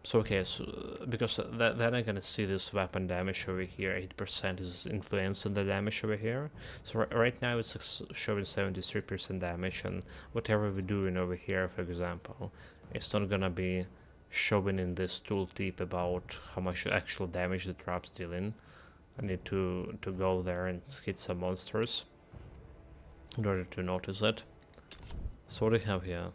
So okay, so because then I'm gonna see this weapon damage over here. 8% is influencing the damage over here. So right now it's showing 73% damage, and whatever we're doing over here, for example, it's not gonna be showing in this tooltip about how much actual damage the trap's dealing. I need to go there and hit some monsters in order to notice it. So what do we have here?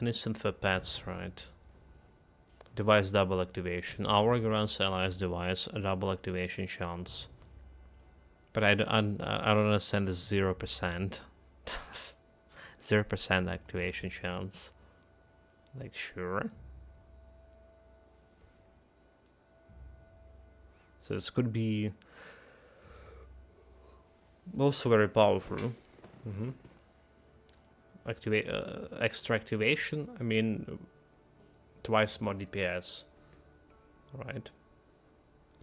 Innocent for pets, right? Device double activation. Our grants allies device a double activation chance. But I don't understand this 0%. 0% activation chance. Like, sure. So this could be also very powerful. Activate extra activation. I mean, twice more DPS, right?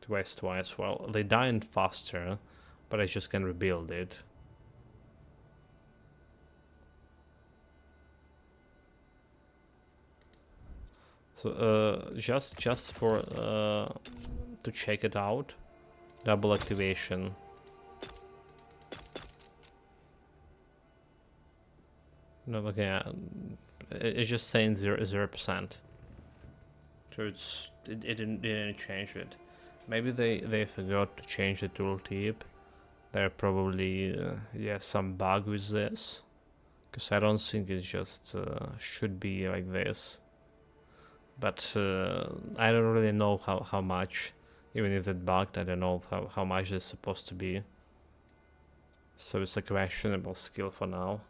Twice. Well, they die faster, but I just can rebuild it. So just for to check it out, double activation. No, okay, it's just saying 0%. So it didn't change it. Maybe they forgot to change the tooltip. There probably yeah, some bug with this, because I don't think it just should be like this. But I don't really know how much, even if it bugged, I don't know how much it's supposed to be. So it's a questionable skill for now.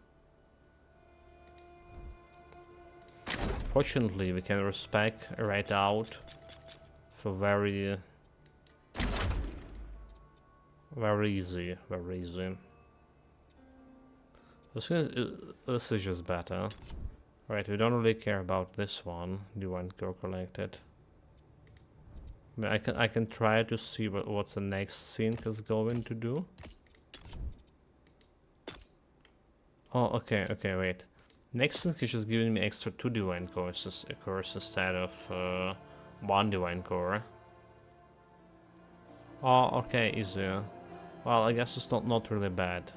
Fortunately, we can respec right out for very easy. This is just better. Right, we don't really care about this one. Divine Core collected. I mean, I can try to see what's the next sync is going to do. Oh, okay, wait. Next sync is just giving me extra 2 Divine Cores instead of 1 Divine Core. Oh, okay, easier. Well, I guess it's not really bad.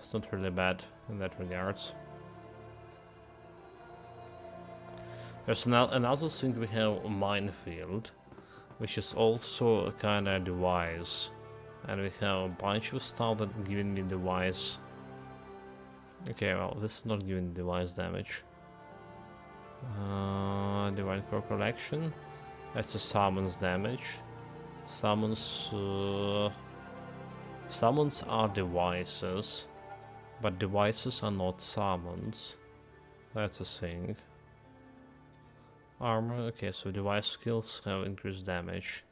It's not really bad in that regards. There's another thing we have, Minefield, which is also a kind of device. And we have a bunch of stuff that giving me device. Okay, well, this is not giving device damage. Divine Core Collection. That's a summons damage. Summons are devices, but devices are not summons. That's a thing. Armor, okay, so device skills have increased damage.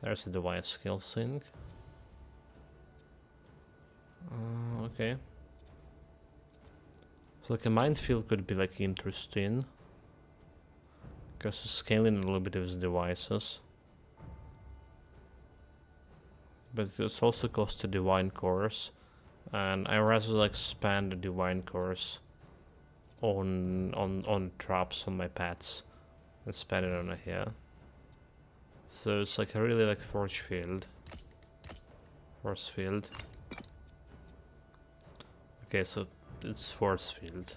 There's a device skill thing. Okay. So like a minefield could be like interesting, because it's scaling a little bit of his devices. But it's also cost to divine cores, and I rather like spend the divine cores on traps on my pets and spend it on here. So it's like a really like force field. Okay, so it's force field.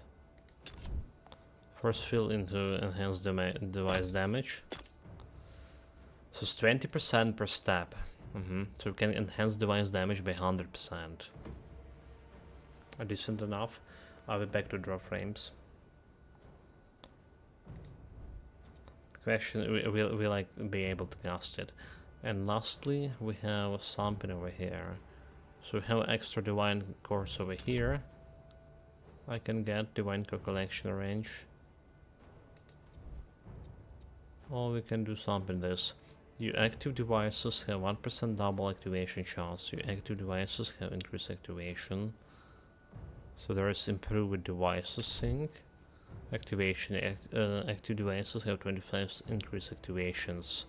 Force field into enhanced device damage. So it's 20% per step. So we can enhance device damage by 100%. Decent enough. I'll be back to draw frames. Question: will I be able to cast it? And lastly, we have something over here. So we have extra divine cores over here. I can get divine core collection range. Or we can do something this. Your active devices have 1% double activation chance. Your active devices have increased activation. So there is improved devices sync. Activation. Active devices have 25 increased activations.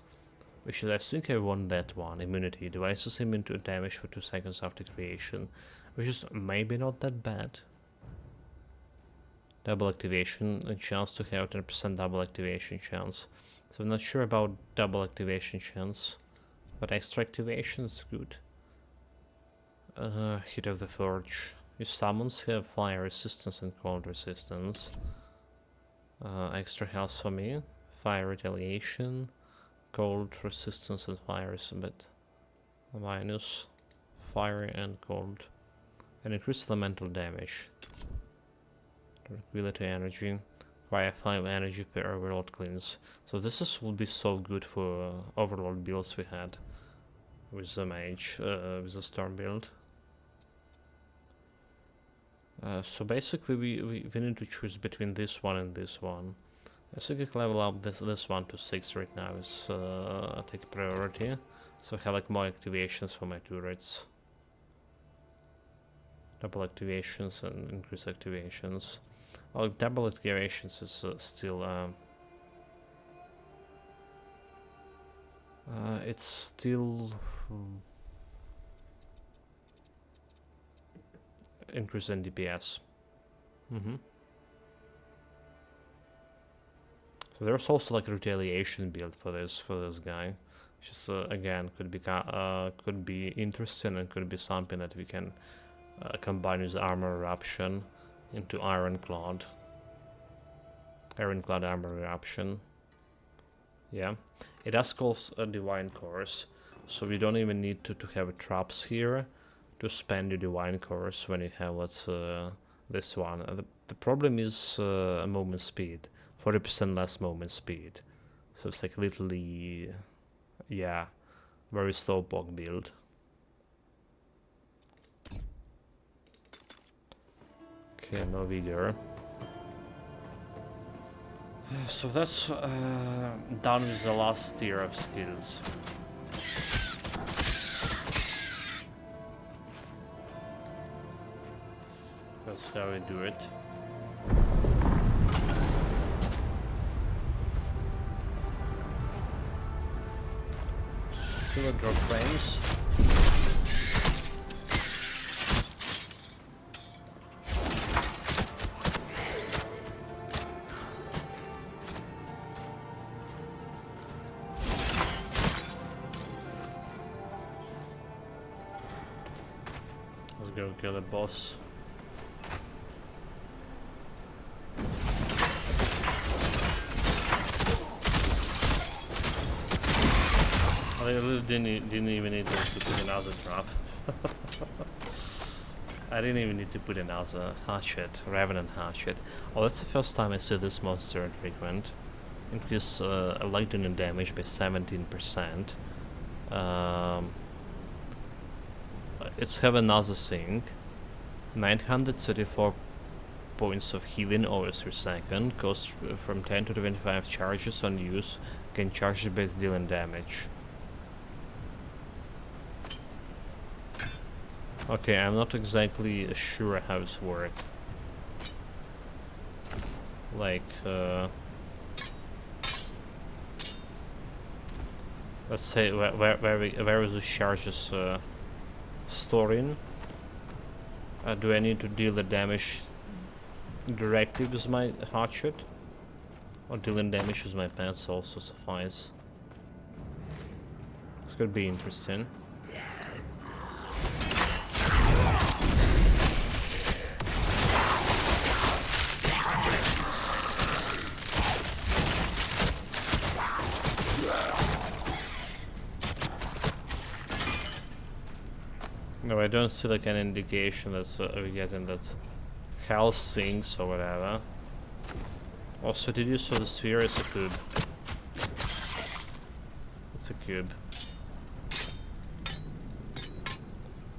Which is, I think I want that one. Immunity. Devices immune to damage for 2 seconds after creation. Which is maybe not that bad. Double activation. A chance to have 10% double activation chance. So I'm not sure about double activation chance. But extra activation is good. Hit of the Forge. Your summons have fire resistance and cold resistance. Extra health for me. Fire retaliation. Cold resistance and fire is a bit minus. Fire and cold. And increased elemental damage. Tranquility energy. Require 5 energy per overload cleanse. So this will be so good for overload builds we had. With the mage, with the storm build. So basically we need to choose between this one and this one. I think I can level up this one to 6 right now is take priority. So I have like more activations for my turrets. Double activations and increase activations. Well, double activations is still it's still increase in DPS. So there's also like a retaliation build for this guy, which is again could be interesting and could be something that we can combine with armor eruption into Ironclad armor eruption. Yeah, it does cost a divine cores, so we don't even need to have traps here to spend your divine cores when you have this one. The problem is movement speed. 40% less movement speed. So it's like literally, yeah, very slowpoke build. Okay, no vigor. So that's done with the last tier of skills. That's how we do it. Still a drop frames. Let's go kill a boss. I didn't even need to put another trap. I didn't even need to put another hatchet, Revenant hatchet. Oh, that's the first time I see this monster infrequent. Increase lightning damage by 17%. It's have another thing. 934 points of healing over 3 seconds. Costs from 10 to 25 charges on use. Can charge based dealing damage. Okay, I'm not exactly sure how this works. Like, let's say where is the charges storing? Do I need to deal the damage directly with my hatchet? Or dealing damage with my pets also suffice? This could be interesting. No, I don't see like an indication that we're getting that hell sinks or whatever. Also, did you saw the sphere is a cube? It's a cube.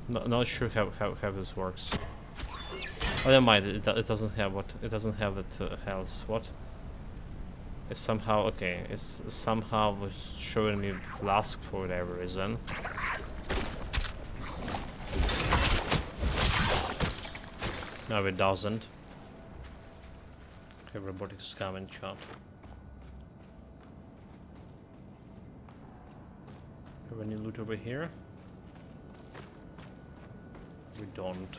Not sure how this works. Oh, never mind. It doesn't have what it doesn't have it health. What? It's somehow okay. It's somehow was showing me flask for whatever reason. No, it doesn't. Okay, robotic scamming shot. Have any loot over here? We don't.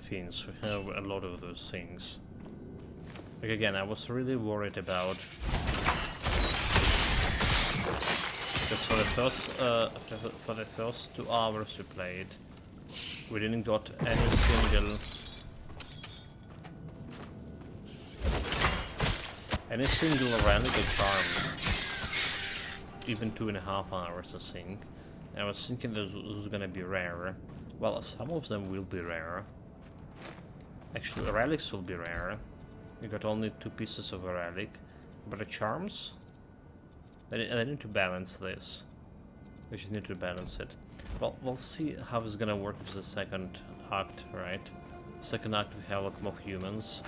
Fiends, we have a lot of those things. Like again, I was really worried about because for the first 2 hours we played, we didn't got any single random charm. Even 2.5 hours, I think. I was thinking those was gonna be rare. Well, some of them will be rare. Actually, relics will be rare. You got only 2 pieces of a relic, but the charms, I need to balance this. We just need to balance it. Well, we'll see how it's gonna work with the second act, right? Second act we have like more humans,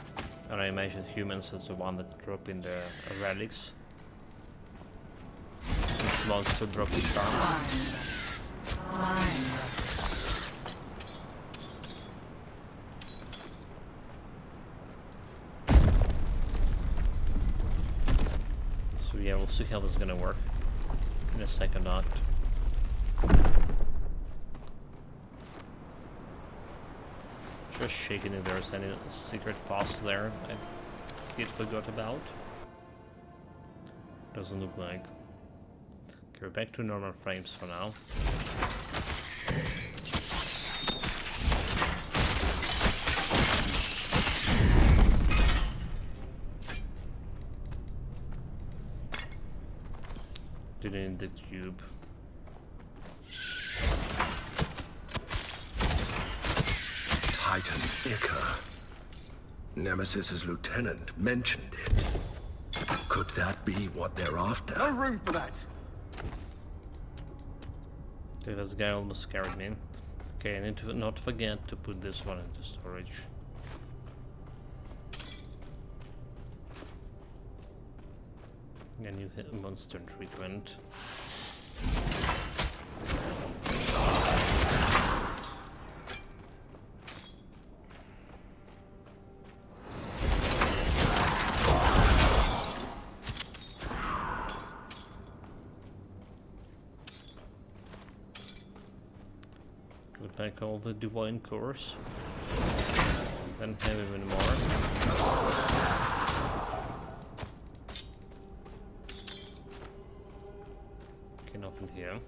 and I imagine humans is the one that drop in the relics. This monster drop the charms. So yeah, we'll see how this is gonna work in the second act. Just shaking if there's any secret paths there I did forgot about. Doesn't look like. Okay, we're back to normal frames for now. Didn't need the tube. Titan Ica. Nemesis's lieutenant mentioned it. Could that be what they're after? No room for that. Dude, this guy almost scared me. Okay, I need to not forget to put this one into storage. And you hit monster treatment. Put back all the divine cores. Then have even more. Nothing here.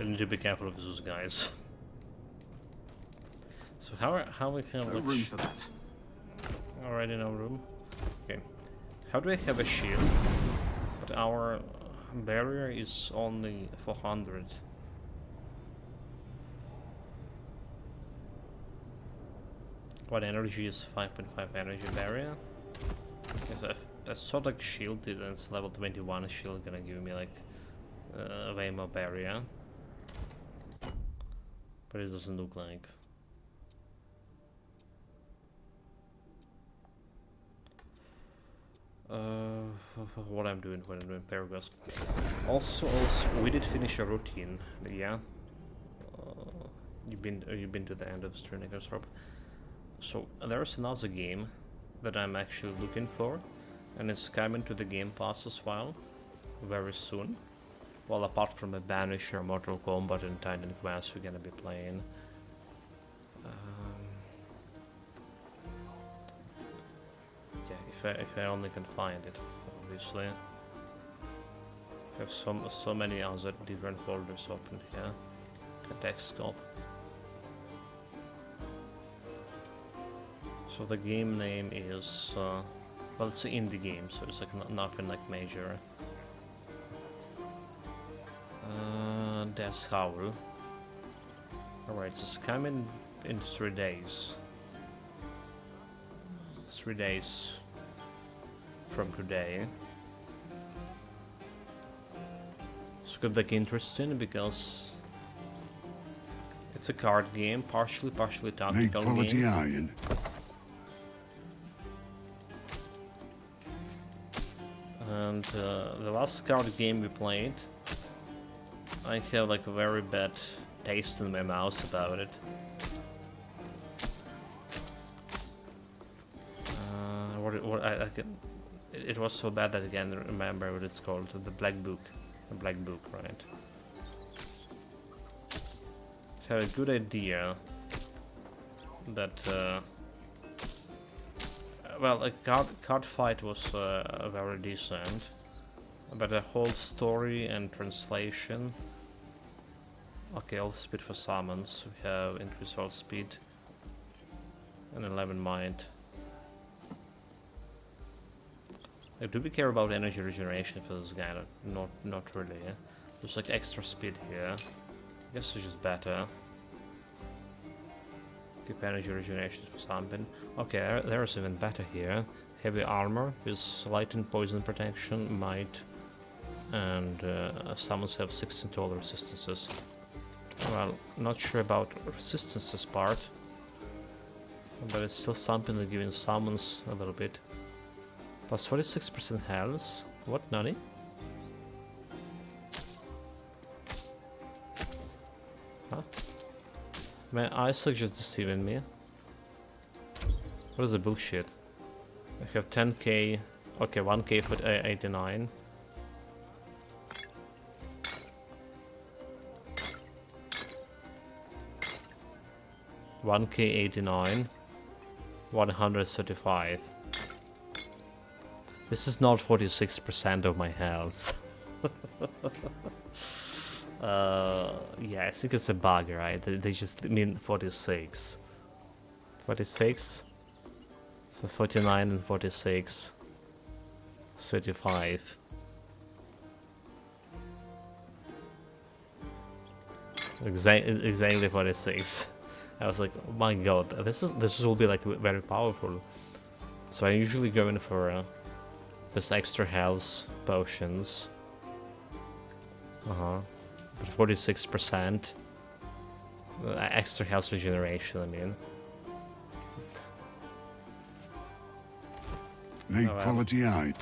I need to be careful of those guys. So how we can no room for that. Already no room. Okay. How do I have a shield? But our barrier is only 400. What energy is 5.5 energy barrier? Okay, so that's sort of like shielded and it's level 21 shield gonna give me like way more barrier. But it doesn't look like. What I'm doing when I'm doing Paragus. Also, we did finish a routine, yeah. You've been to the end of Striniker's Rope. So there's another game that I'm actually looking for, and it's coming to the Game Pass as well, very soon. Well, apart from a Banisher, Mortal Kombat, and Titan Quest, we're gonna be playing. Yeah, if I only can find it, obviously. We have so many other different folders open here. Desktop. So the game name is well, it's an indie game, so it's like nothing like major. Death Howl. Alright, so it's coming in 3 days. 3 days from today. It's gonna be like interesting because it's a card game, partially tactical quality game. iron. And the last card game we played, I have like a very bad taste in my mouth about it. It was so bad that I can't remember what it's called. The Black Book. The Black Book, right? I have a good idea that well, a card fight was very decent, but the whole story and translation. Okay, all speed for summons. We have increased all speed and 11 mind. Like, do we care about energy regeneration for this guy? Not really. There's like extra speed here. I guess it's just better. Keep energy regeneration for something. Okay, there's even better here. Heavy armor with light and poison protection, might, and summons have 16 total resistances. Well, not sure about resistances part, but it's still something that giving summons a little bit. Plus 46% health. What, Nani? Huh? My eyes are just deceiving me. What is the bullshit? I have 10k. Okay, 1k for 89. $1k 89, 135. This is not 46% of my health. Yeah, I think it's a bug, right? They just mean 46. 46? So 49 and 46. 35. Exactly 46. I was like, oh my god, this will be like very powerful. So I usually go in for this extra health potions. But 46% extra health regeneration. I mean, Quality eye.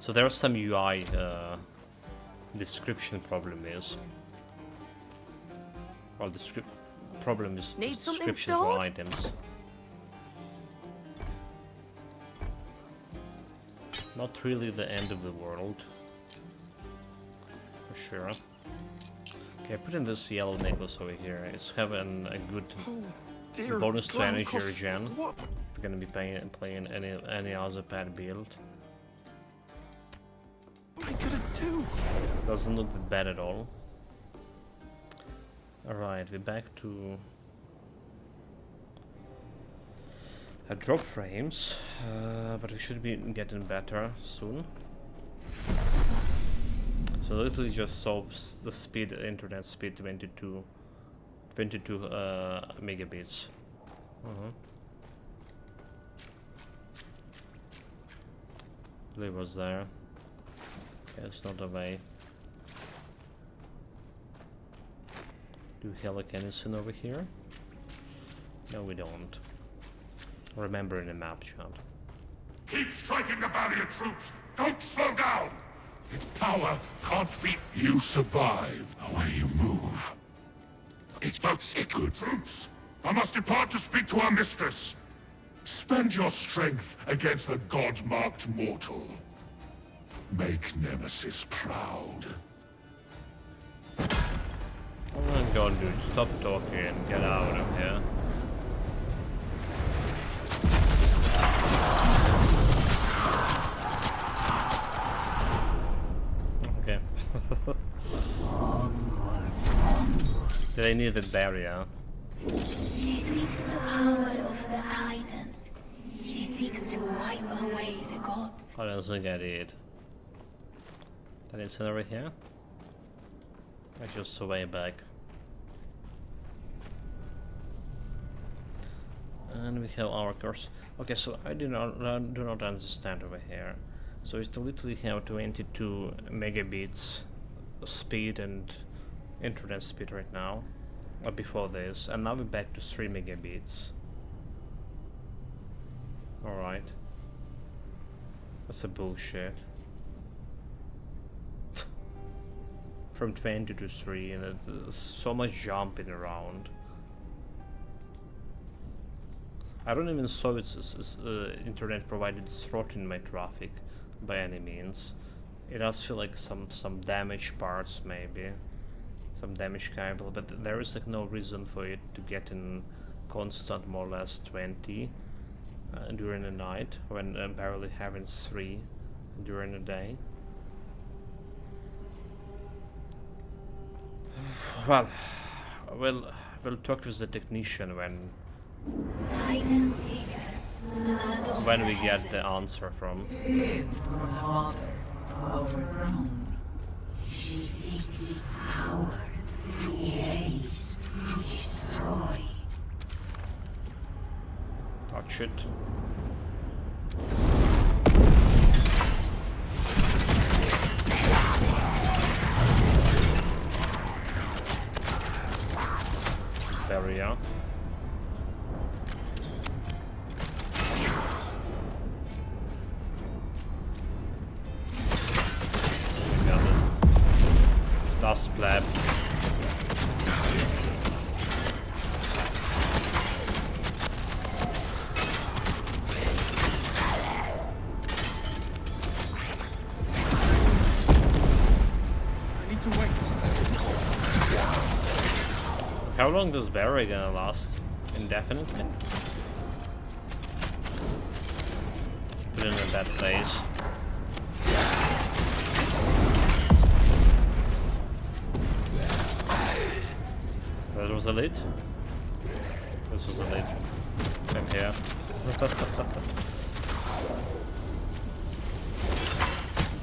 So there's some UI description problem is. Well, the problem is description for items. Not really the end of the world. For sure. Okay, put in this yellow necklace over here. It's having a good bonus to energy regen. If we're gonna be playing any other pad build. What are you gonna do? Doesn't look bad at all. Alright, we're back to drop frames, but we should be getting better soon. So literally just solves the speed, internet speed 22 megabits. It was there. Okay, it's not away. Do we have like anything over here? No, we don't. Remember in the map chart. Keep striking the barrier, troops! Don't slow down! Its power can't be... You survive the way you move. It's not good, troops! I must depart to speak to our mistress. Spend your strength against the god-marked mortal. Make Nemesis proud. Oh my god, dude, stop talking and get out of here. Did I need the barrier? She seeks the power of the Titans. She seeks to wipe away the gods. I don't think I did. That is over here? I just way back. And we have our course. Okay, so I do not understand over here. So we literally have 22 megabits speed and internet speed right now, or before this, and now we're back to 3 megabits. Alright. That's a bullshit. From 20 to 3, and there's so much jumping around. I don't even saw its internet provided throttling my traffic by any means. It does feel like some damaged parts, maybe some damaged cable, but there is like no reason for it to get in constant more or less 20 during the night when barely having 3 during the day. Well, we'll talk with the technician when we get the answer from. Skin from the Father, overthrown. She seeks its power to erase, to destroy. Touch it. Barrier. Got it. Last blab. I need to wait. How long is barrier gonna last? Indefinitely? Put it in that place. That was the lead? This was the lead. I'm here.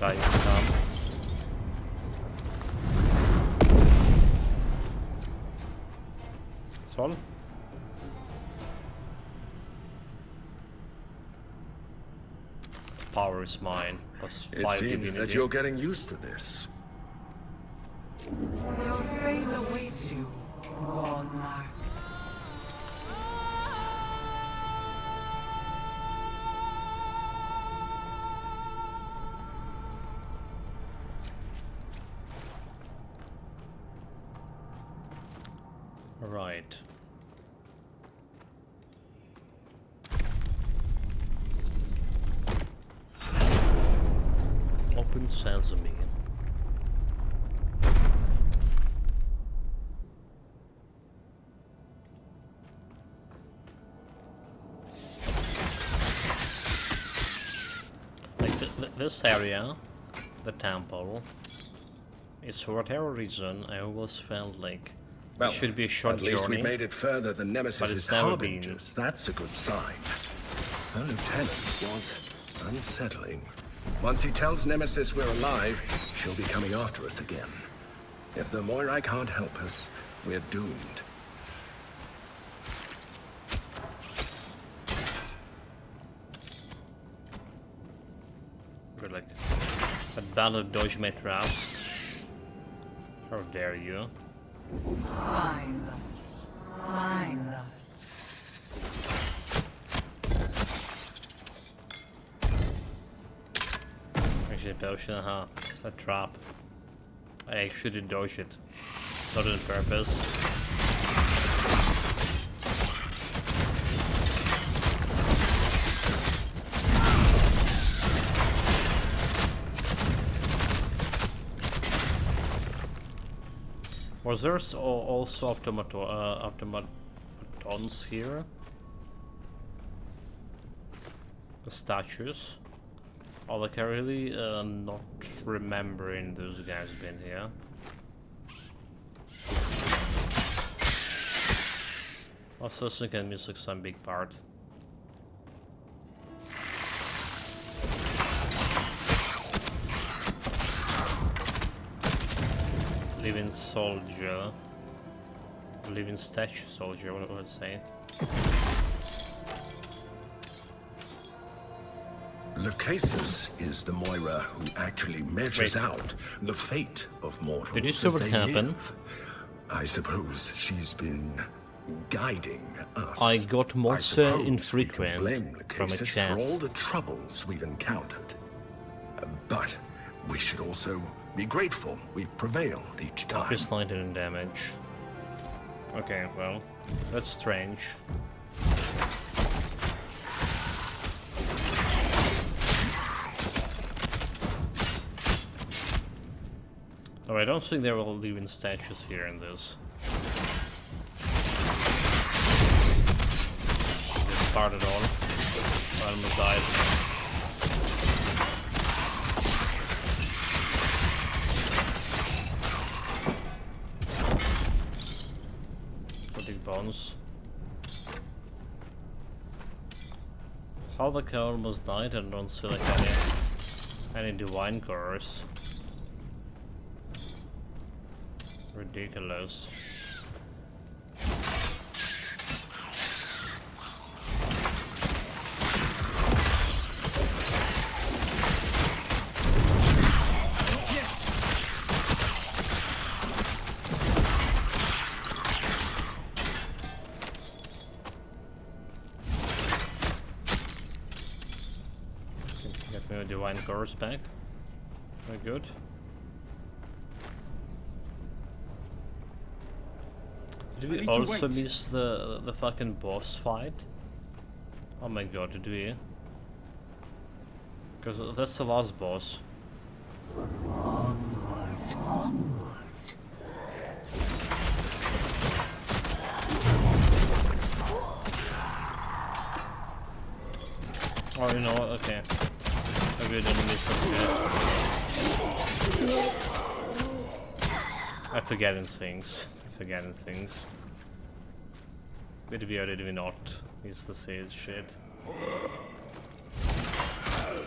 Dice down. That's all. Power is mine. Plus 5 It seems divinity. that you're getting used to this. Your fate awaits you, Godmark. Right. Open sesame. Like this area, the temple, is for whatever reason I always felt like Well, it should be a short at least journey. we made it further than but Nemesis's it's never been. harbingers. That's a good sign. The lieutenant was unsettling. Once he tells Nemesis we're alive, she'll be coming after us again. If the Moirai can't help us, we're doomed. Good, like, but battle dodge my traps. How dare you? Find us. Find us. Actually, potion, a trap. I actually dodge it. Not on purpose. Was there also automatons here? The statues? Oh, like I really not remembering those guys being here. Also, second music's some big part. Living soldier. Living statue soldier, what would I say? Lucasus is the Moira who actually measures out the fate of mortals. Did you see what happened? I suppose she's been guiding us. I got more infrequent blame from a Lucasus chest. for all the troubles we've encountered. But we should also be grateful we've prevailed each time. Just 19 damage. Okay, well, that's strange. Oh, I don't think there will living statues here in this. Just started on. I almost died. Big bones. How the cow almost died and don't see like any divine cores. Ridiculous. Get me a divine cores back. Very good. Did we also miss the fucking boss fight? Oh my god, did we? Because that's the last boss. Onward, onward. Oh, you know what? Okay. Maybe I didn't miss that. I'm forgetting things. Forgetting things. Did we or did we not use the sage shit?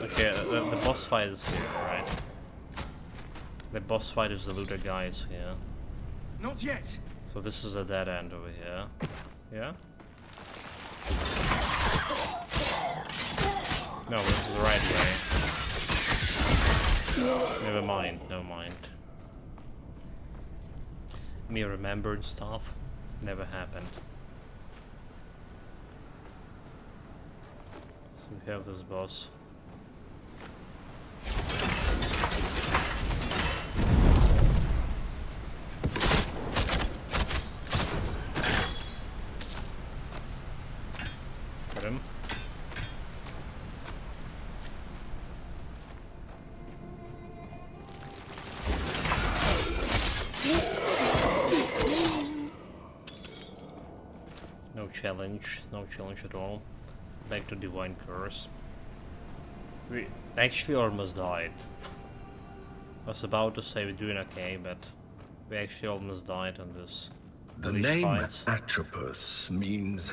Okay, the boss fight is here, right? The boss fight is the looter guys here. Not yet. So this is a dead end over here. Yeah? No, this is the right way. Never mind, never mind. Me remembering stuff never happened. So we have this boss. Got him. No challenge at all. Back to Divine Curse. We actually almost died. I was about to say we're doing okay, but we actually almost died on this. The name Atropos means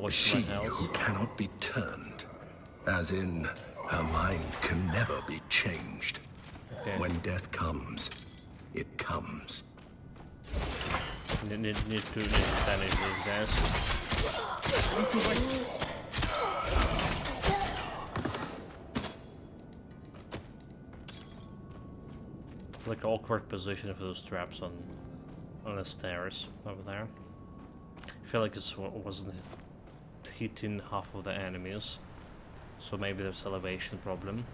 she who cannot be turned. As in, her mind can never be changed. Okay. When death comes, it comes. Need to banish these guys. Need to wait. Like awkward position for those traps on the stairs over there. I feel like it wasn't hitting half of the enemies, so maybe there's elevation problem.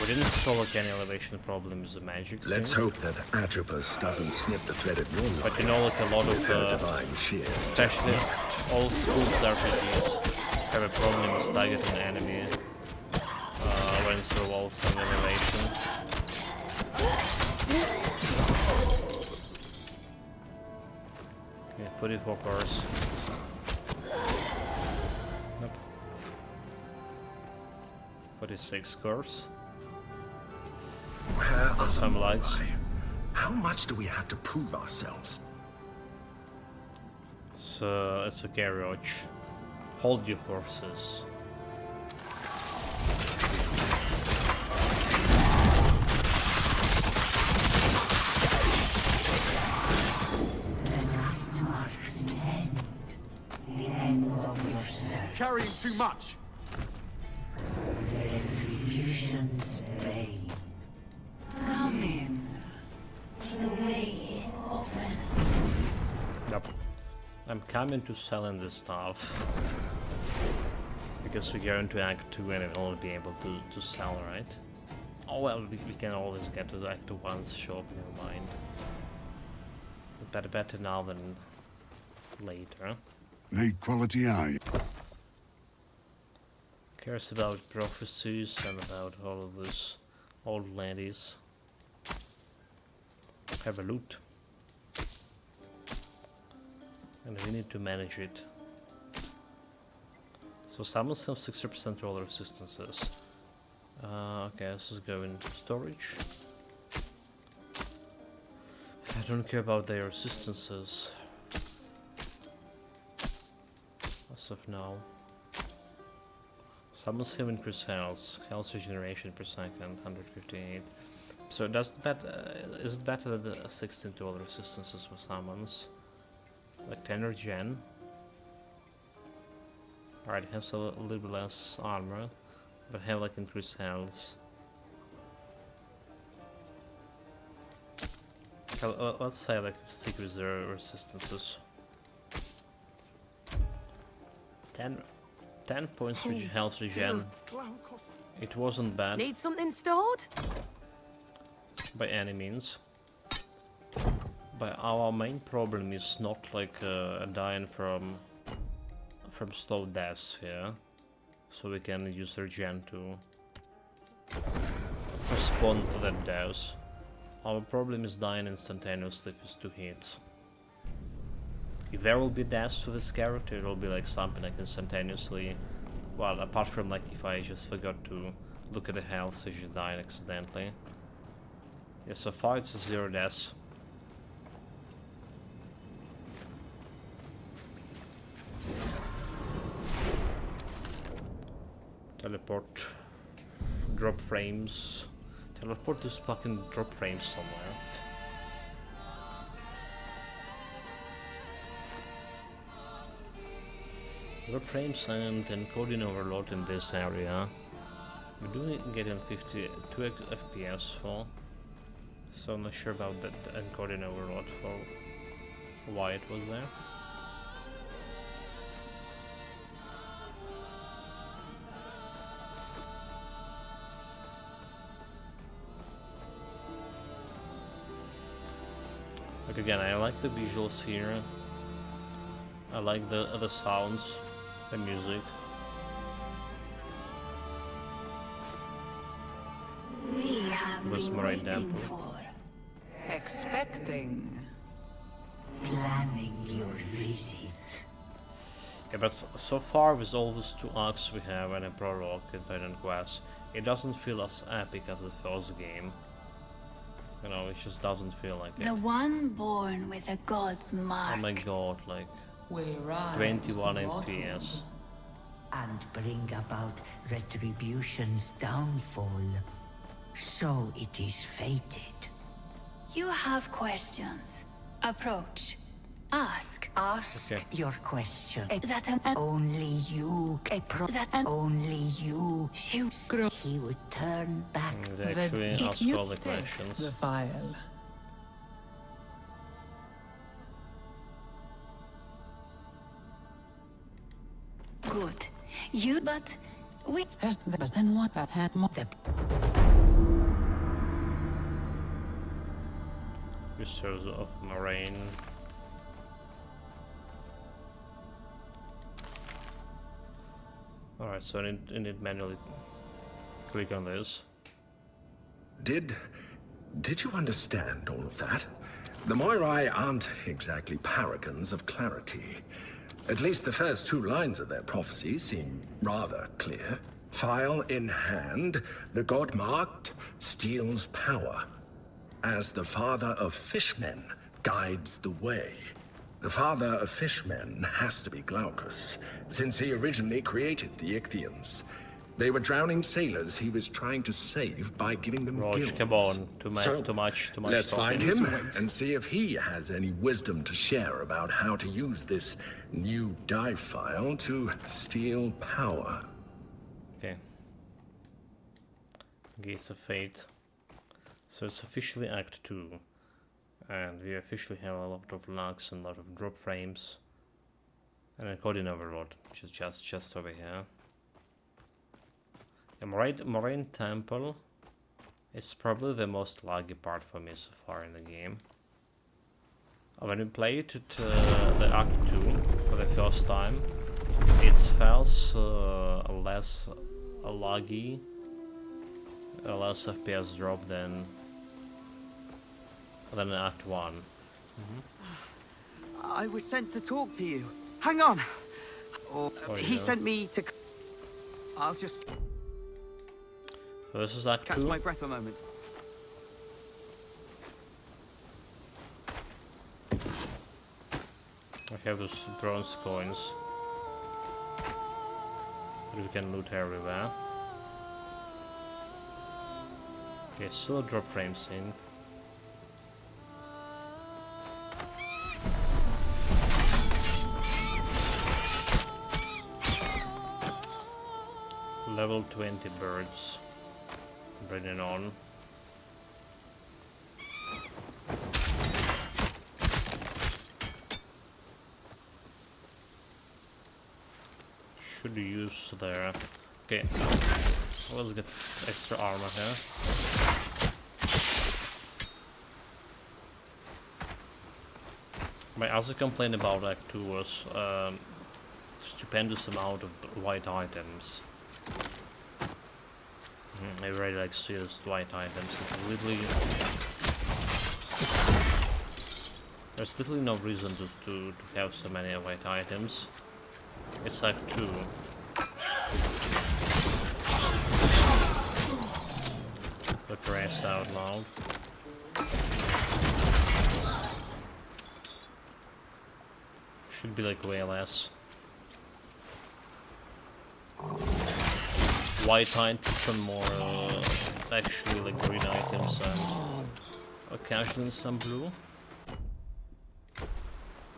We didn't solve like any elevation problems. The magic. Let's hope that Atropos doesn't snip the thread of your life. But you know, like a lot of divine shears, especially old school RPGs have a problem with targeting an enemy when through all some elevation. Okay, 44 cores. Nope. 46 scores. Where are the Some likes. Moirai? How much do we have to prove ourselves? It's a garage. Hold your horses. Carrying too much. Retribution's bane. Come in. The way is open. Yep. I'm coming to selling this stuff. Because we go into Act 2 and we'll be able to sell, right? Oh well, we can always get to the Act 1's shop, never mind. But better now than later. Need quality eye. Cares about prophecies and about all of those old ladies. Have a loot. And we need to manage it. So summons have 60% roll resistances. Okay, this is going into storage. I don't care about their resistances. As of now. Summons have increased health regeneration per second, 158. So does that is it better than the 16 to all resistances for summons? Like 10 regen. Alright, it has a little bit less armor, but have like increased health. Let's say like stick with the resistances. 10 points health regen. It wasn't bad. Need something stored? By any means. But our main problem is not like dying from slow deaths here. So we can use regen to respond to that death. Our problem is dying instantaneously with 2 hits. If there will be deaths to this character, it will be like something like instantaneously. Well, apart from like if I just forgot to look at the health, so you die accidentally. Yeah, so far it's 0 deaths. Teleport. Drop frames. Teleport this fucking drop frames somewhere. Drop frames and encoding overload in this area. We do get in 52 FPS for, so I'm not sure about that encoding overload for why it was there. Like again, I like the visuals here. I like the sounds, the music. We have been waiting for. Expecting. Planning your visit. Yeah, but so far with all those 2 arcs we have and a prologue and Titan Quest, it doesn't feel as epic as the first game. You know, it just doesn't feel like it. The one born with a god's mark. Oh my god, like Will rise 21 the FPS. and bring about retribution's downfall. So it is fated. You have questions. Approach. Ask. Ask Okay. your question. That Only you. Only you. He would turn back. They actually ask all the questions. The file. good. You but we But then what had more Resource of Moraine. Alright, so I need manually click on this. Did you understand all of that? The Moirai aren't exactly paragons of clarity. At least the first 2 lines of their prophecy seem rather clear. File in hand, the god marked steals power. As the father of fishmen guides the way. The father of fishmen has to be Glaucus, since he originally created the Ichthyans. They were drowning sailors he was trying to save by giving them gills. Come on, too much, So, too much let's find talking. him and see if he has any wisdom to share about how to use this new dive file to steal power. Okay. Gates of Fate. So it's officially Act 2. And we officially have a lot of locks and a lot of drop frames. And a Coding Overlord, which is just over here. The Moraine Temple is probably the most laggy part for me so far in the game. When we played it, the Act 2 for the first time, it felt less laggy, less FPS drop than Act 1. I was sent to talk to you. Hang on! He sent me to... I'll just... So this is Act 2. Catch my breath a moment. I have those bronze coins that we can loot everywhere. Okay, still a drop frame thing. Level 20 birds. Bring it on. Should use there. Okay, let's get extra armor here. My other complaint about Act 2 was stupendous amount of white items. I really like serious white items. It's literally... There's literally no reason to have so many white items. It's Act 2. Look rest out loud. Should be like way less. White items and more actually like green items and occasionally some blue.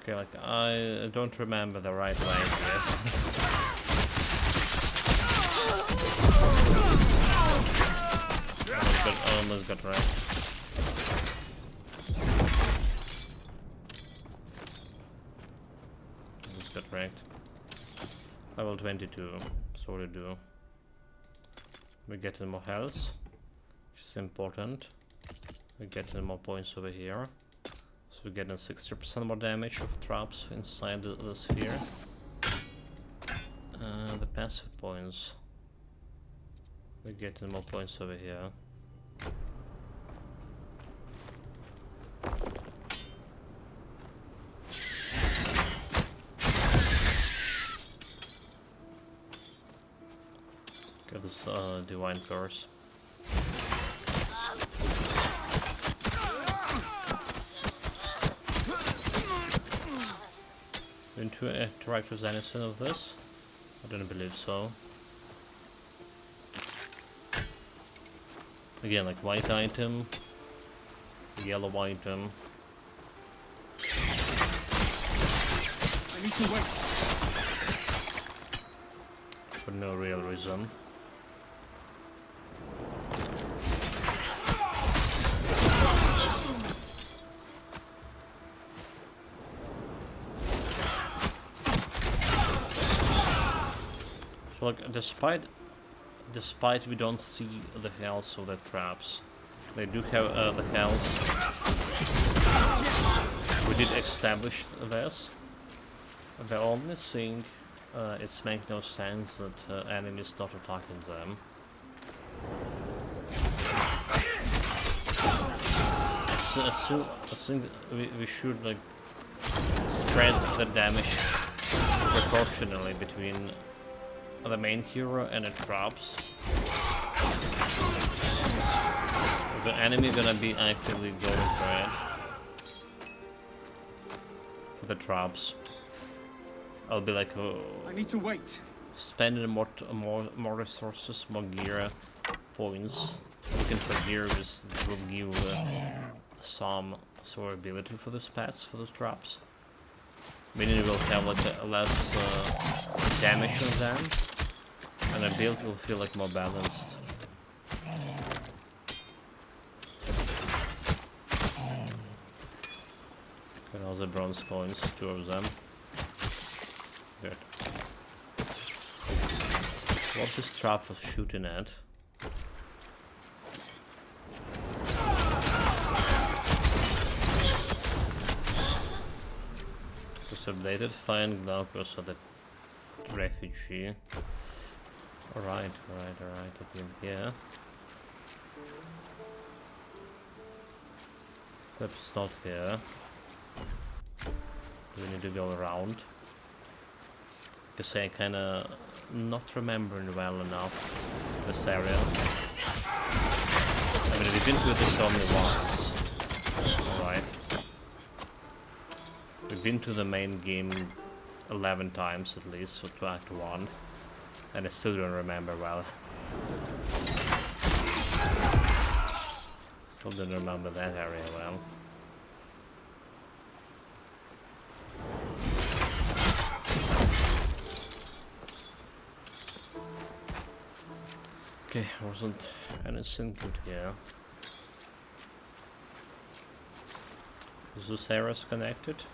Okay, like I don't remember the right line yet. Almost got right. Almost got right. Level 22, so to do. We're getting more health, which is important. We're getting more points over here. So we're getting 60% more damage of traps inside the sphere. The passive points. We're getting more points over here. Get this divine curse. Going to interact with anything of this? I don't believe so. Again, like white item, yellow item. I need to wait. For no real reason. So like, despite we don't see the health of the traps, they do have the health. We did establish this. The only thing it makes no sense that enemies not attacking them. I think we should like spread the damage proportionally between the main hero and it drops. The enemy gonna be actively going for it. For the traps. I'll be like, oh, I need to wait. Spending more resources, more gear points. Looking for gear just will give some sort of ability for those pets, for those traps. Meaning you will have like a less damage on them, and the build will feel like more balanced. And also bronze coins, 2 of them. Good. What this trap was shooting at? Was updated. Find Glaucus at the refugee. Alright. Okay, yeah. Clip's not here. We need to go around. Because I kinda not remembering well enough this area. I mean, we've been through this only once. Alright. We've been to the main game 11 times at least, so to Act 1. And I still don't remember well. Still don't remember that area well. Okay, wasn't anything good here. Is this areas connected?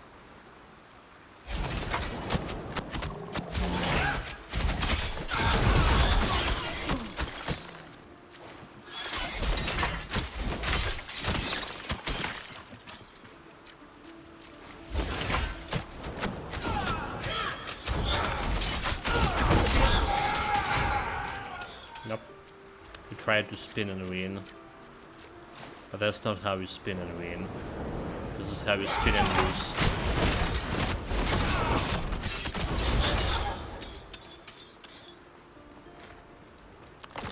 Tried to spin and win, but that's not how you spin and win. This is how you spin and lose.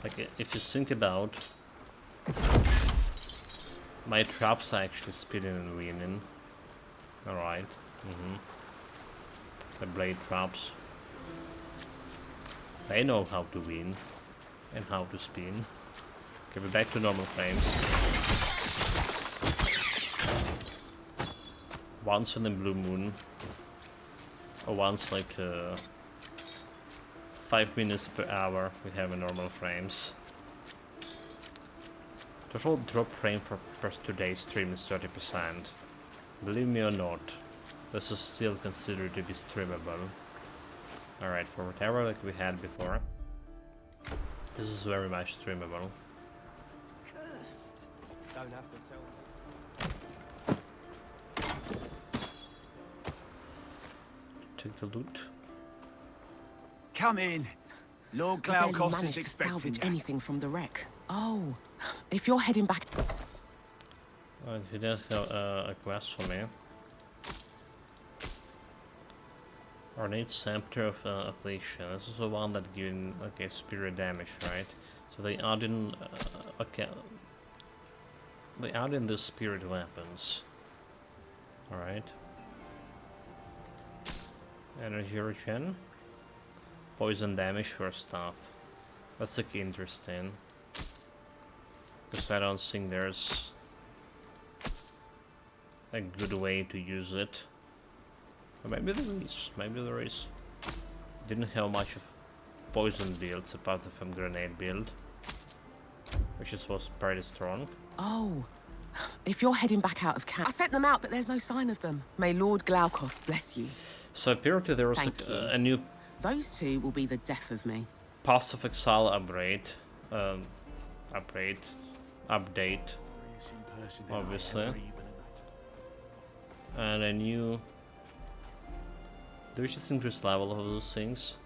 Like, if you think about, my traps are actually spinning and winning. Alright. The blade traps. They know how to win and how to spin. Okay, we're back to normal frames. Once in the blue moon, or once like 5 minutes per hour, we have a normal frames. Total drop frame for today's stream is 30%. Believe me or not, this is still considered to be streamable. Alright, for whatever like we had before, this is very much streamable. Don't have to tell. Take the loot. Come in. Lord Glaucus is expecting you. Anything from the wreck. Oh, if you're heading back. He does have a quest for me. Ornate Scepter of Affliction. This is the one that gives spirit damage, right? So they add in they add in the spirit weapons. Alright. Energy regen. Poison damage for stuff. That's like interesting. Because I don't think there's a good way to use it. Or maybe there is. Didn't have much of poison builds apart from grenade build, which was pretty strong. Oh, if you're heading back out of camp. I sent them out, but there's no sign of them. May Lord Glaucus bless you. So apparently there was a new... Those two will be the death of me. Pass of Exile update, obviously. And a new... There's just increased level of those things.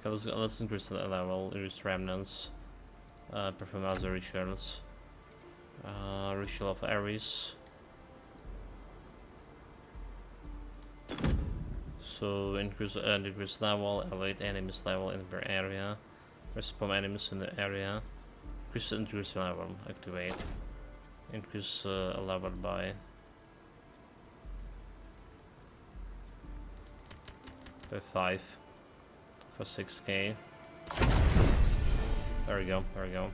Okay, let's increase the level, increase remnants, perform other rituals. Ritual of Ares. So decrease level, elevate enemies level in per area, respawn enemies in the area, increase level, activate, increase level by 5 for 6k. There we go, there we go.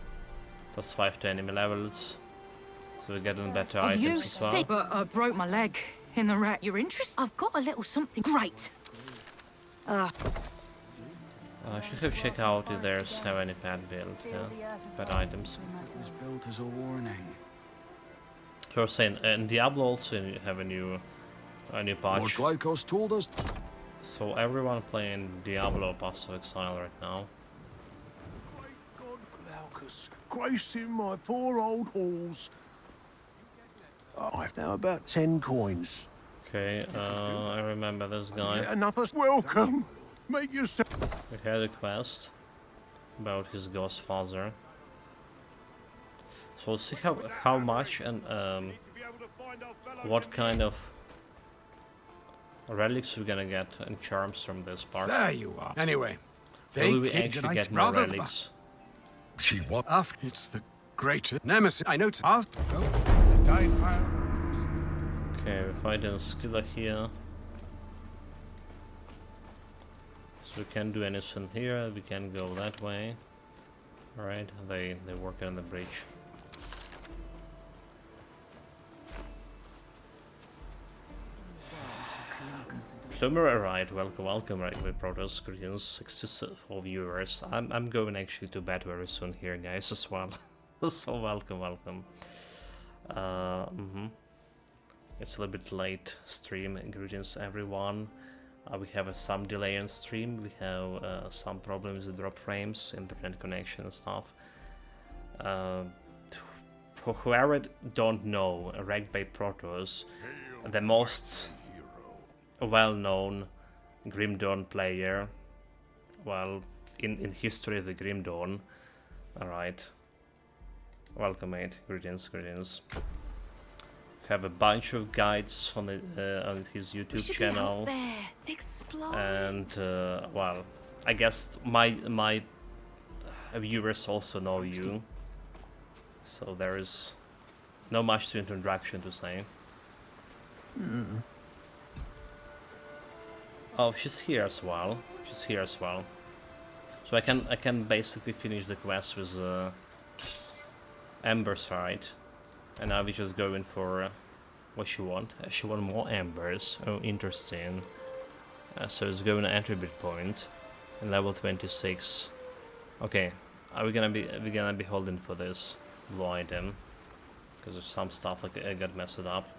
Plus 5 to enemy levels, so we're getting better items as well. But I broke my leg in the wreck. You're interested? I've got a little something great. I should have checked out if there's have any bad build, bad items. It was built as a warning. So I was saying, and Diablo also have a new patch. What Glykos told us. So everyone playing Diablo Pass of Exile right now. God, Glaucus, gracing my poor old halls. I've now about 10 coins. Okay, I remember this guy. Enough as welcome. Make yourself. We had a quest about his ghost father. So we'll see how much and what kind of relics we're gonna get and charms from this part. There you are. Anyway, they will we actually get more relics? She what? After it's the greatest nemesis. I noticed. After the die fire. Okay, we find a skiller here. So we can't do anything here. We can go that way. All right, they work on the bridge. Plumer, right, welcome, right, with Protoss, greetings, 64 viewers. I'm going actually to bed very soon here, guys, as well. So welcome. It's a little bit late stream, greetings everyone. We have some delay on stream, we have some problems with drop frames, internet connection and stuff. For whoever don't know, Ranked by Protoss, the most well-known Grim Dawn player, well, in history of the Grim Dawn. Alright, welcome mate, greetings. Have a bunch of guides on his YouTube channel, and well, I guess my viewers also know you, so there is no much to introduction to say. Oh, she's here as well. So I can basically finish the quest with embers, right? And now we just go in for what she want. She want more embers. Oh, interesting. So it's going to attribute point and level 26. Okay, we're gonna be holding for this blue item because of some stuff like I got messed up.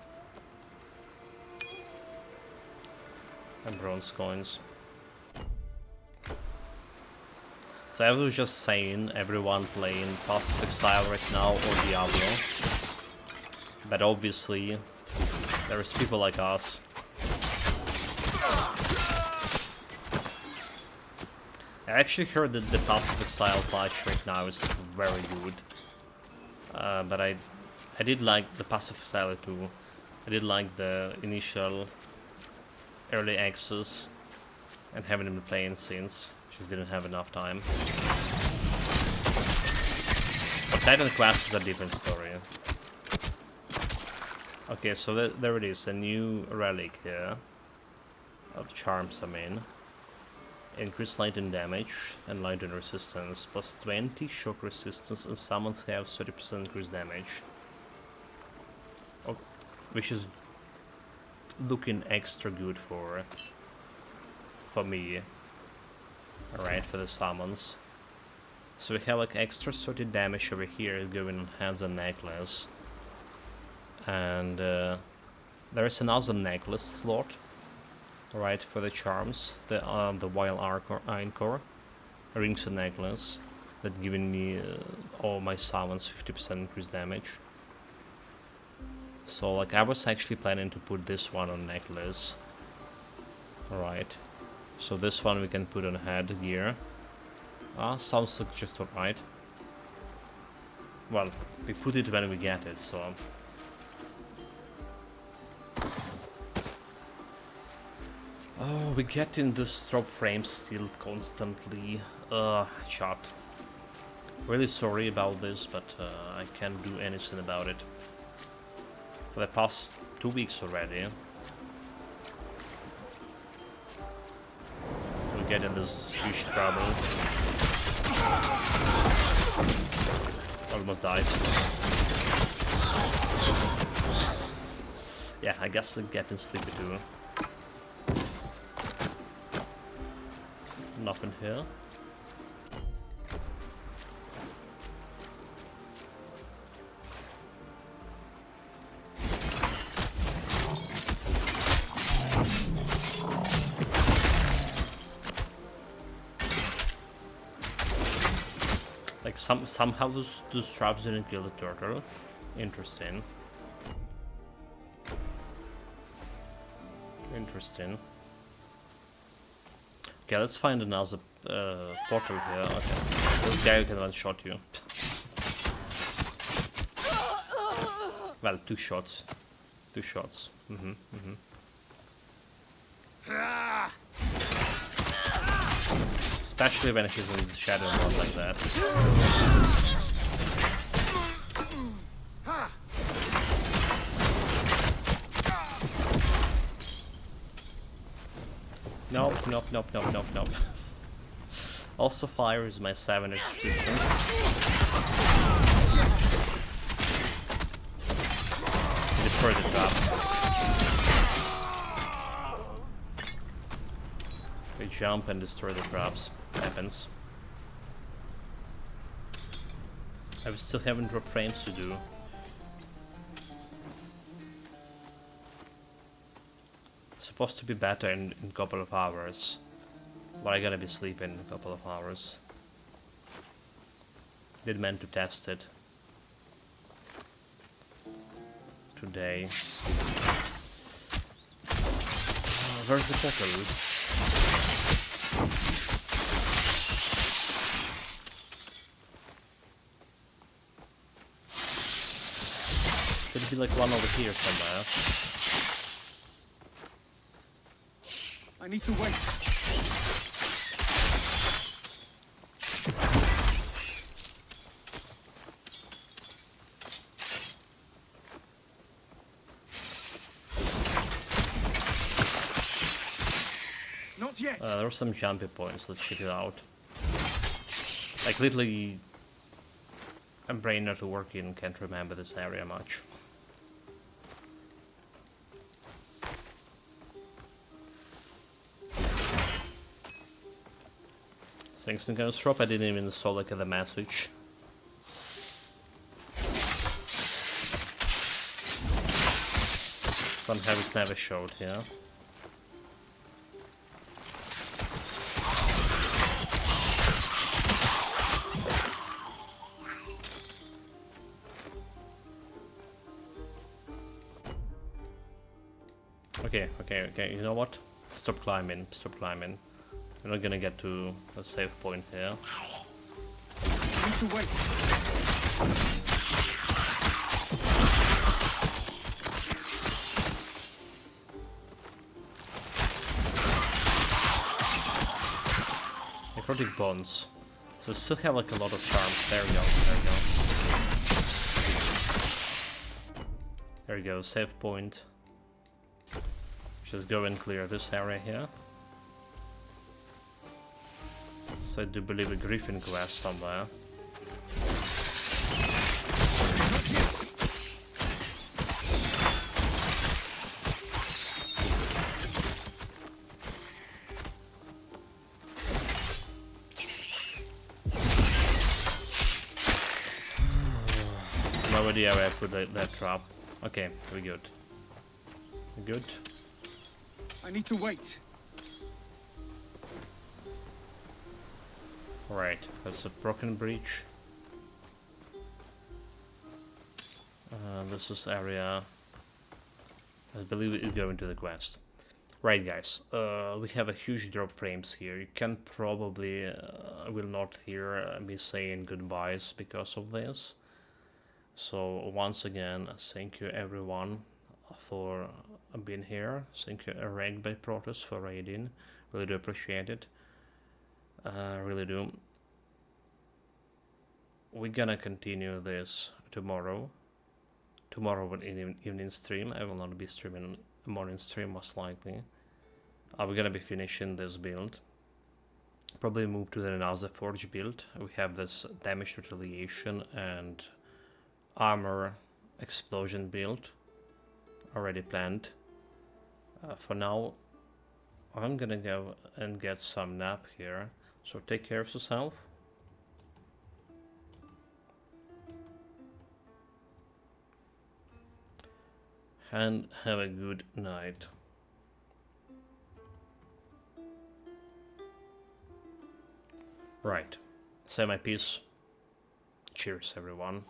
And bronze coins. So I was just saying, everyone playing Pass of Exile right now or Diablo. But obviously, there is people like us. I actually heard that the Pass of Exile patch right now is very good. But I did like the Pass of Exile too. I did like the initial early access and haven't been playing since. Just didn't have enough time. But Titan Quest is a different story. Okay, so there it is, a new relic here of charms. I mean, increased lightning damage and lightning resistance, plus 20 shock resistance, and summons have 30% increased damage. Oh, which is looking extra good for me. Alright, for the summons. So we have like extra 30 damage over here going on hands and necklace. And there is another necklace slot, right, for the charms. The Wild Ironcore rings and necklace that giving me all my summons 50% increased damage. So like I was actually planning to put this one on necklace. Alright. So this one we can put on headgear. Sounds like just alright. Well, we put it when we get it, so. Oh, we get in this drop frame still constantly. Chat. Really sorry about this, but I can't do anything about it. For the past 2 weeks already. We get in this huge trouble. Almost died. Yeah, I guess I'm getting sleepy too. Nothing here. Like somehow those traps didn't kill the turtle. Interesting. Interesting. Okay, let's find another portal here. Okay, this guy can one-shot you. Well, 2 shots. 2 shots. Especially when he's in the shadow mode like that. Nope, nope, nope, nope, nope, nope. Also fire is my 7 resistance. Destroy the traps. We jump and destroy the traps. Happens. I still haven't dropped frames to do. Supposed to be better in a couple of hours, but I gotta be sleeping in a couple of hours. Did meant to test it today. Where's the portal? Should be like one over here somewhere. I need to wait. Not yet. There are some jumpy points. Let's check it out. Like literally, I'm brain not working. Can't remember this area much. Thanks to Ghost Drop, I didn't even saw like the message. Somehow it's never showed here. Okay, you know what? Stop climbing, stop climbing. We're not gonna get to a safe point here. I need to wait. Necrotic bonds. So we still have like a lot of charms. There we go, there we go. There we go, save point. Just go and clear this area here. So I do believe a griffin quest somewhere. No idea where I put that trap. Okay, we're good. We're good. I need to wait. Right, that's a broken breach. This is area. I believe it is going to the quest. Right, guys. We have a huge drop frames here. You can probably will not hear me saying goodbyes because of this. So once again, thank you everyone for being here. Thank you, Reg by Protoss, for raiding. Really do appreciate it. Really do. We're gonna continue this tomorrow. Tomorrow in evening stream. I will not be streaming a morning stream, most likely. We're gonna be finishing this build. Probably move to the another Forge build. We have this damage retaliation and armor explosion build already planned. For now, I'm gonna go and get some nap here. So take care of yourself. And have a good night. Right. Say my piece. Cheers, everyone.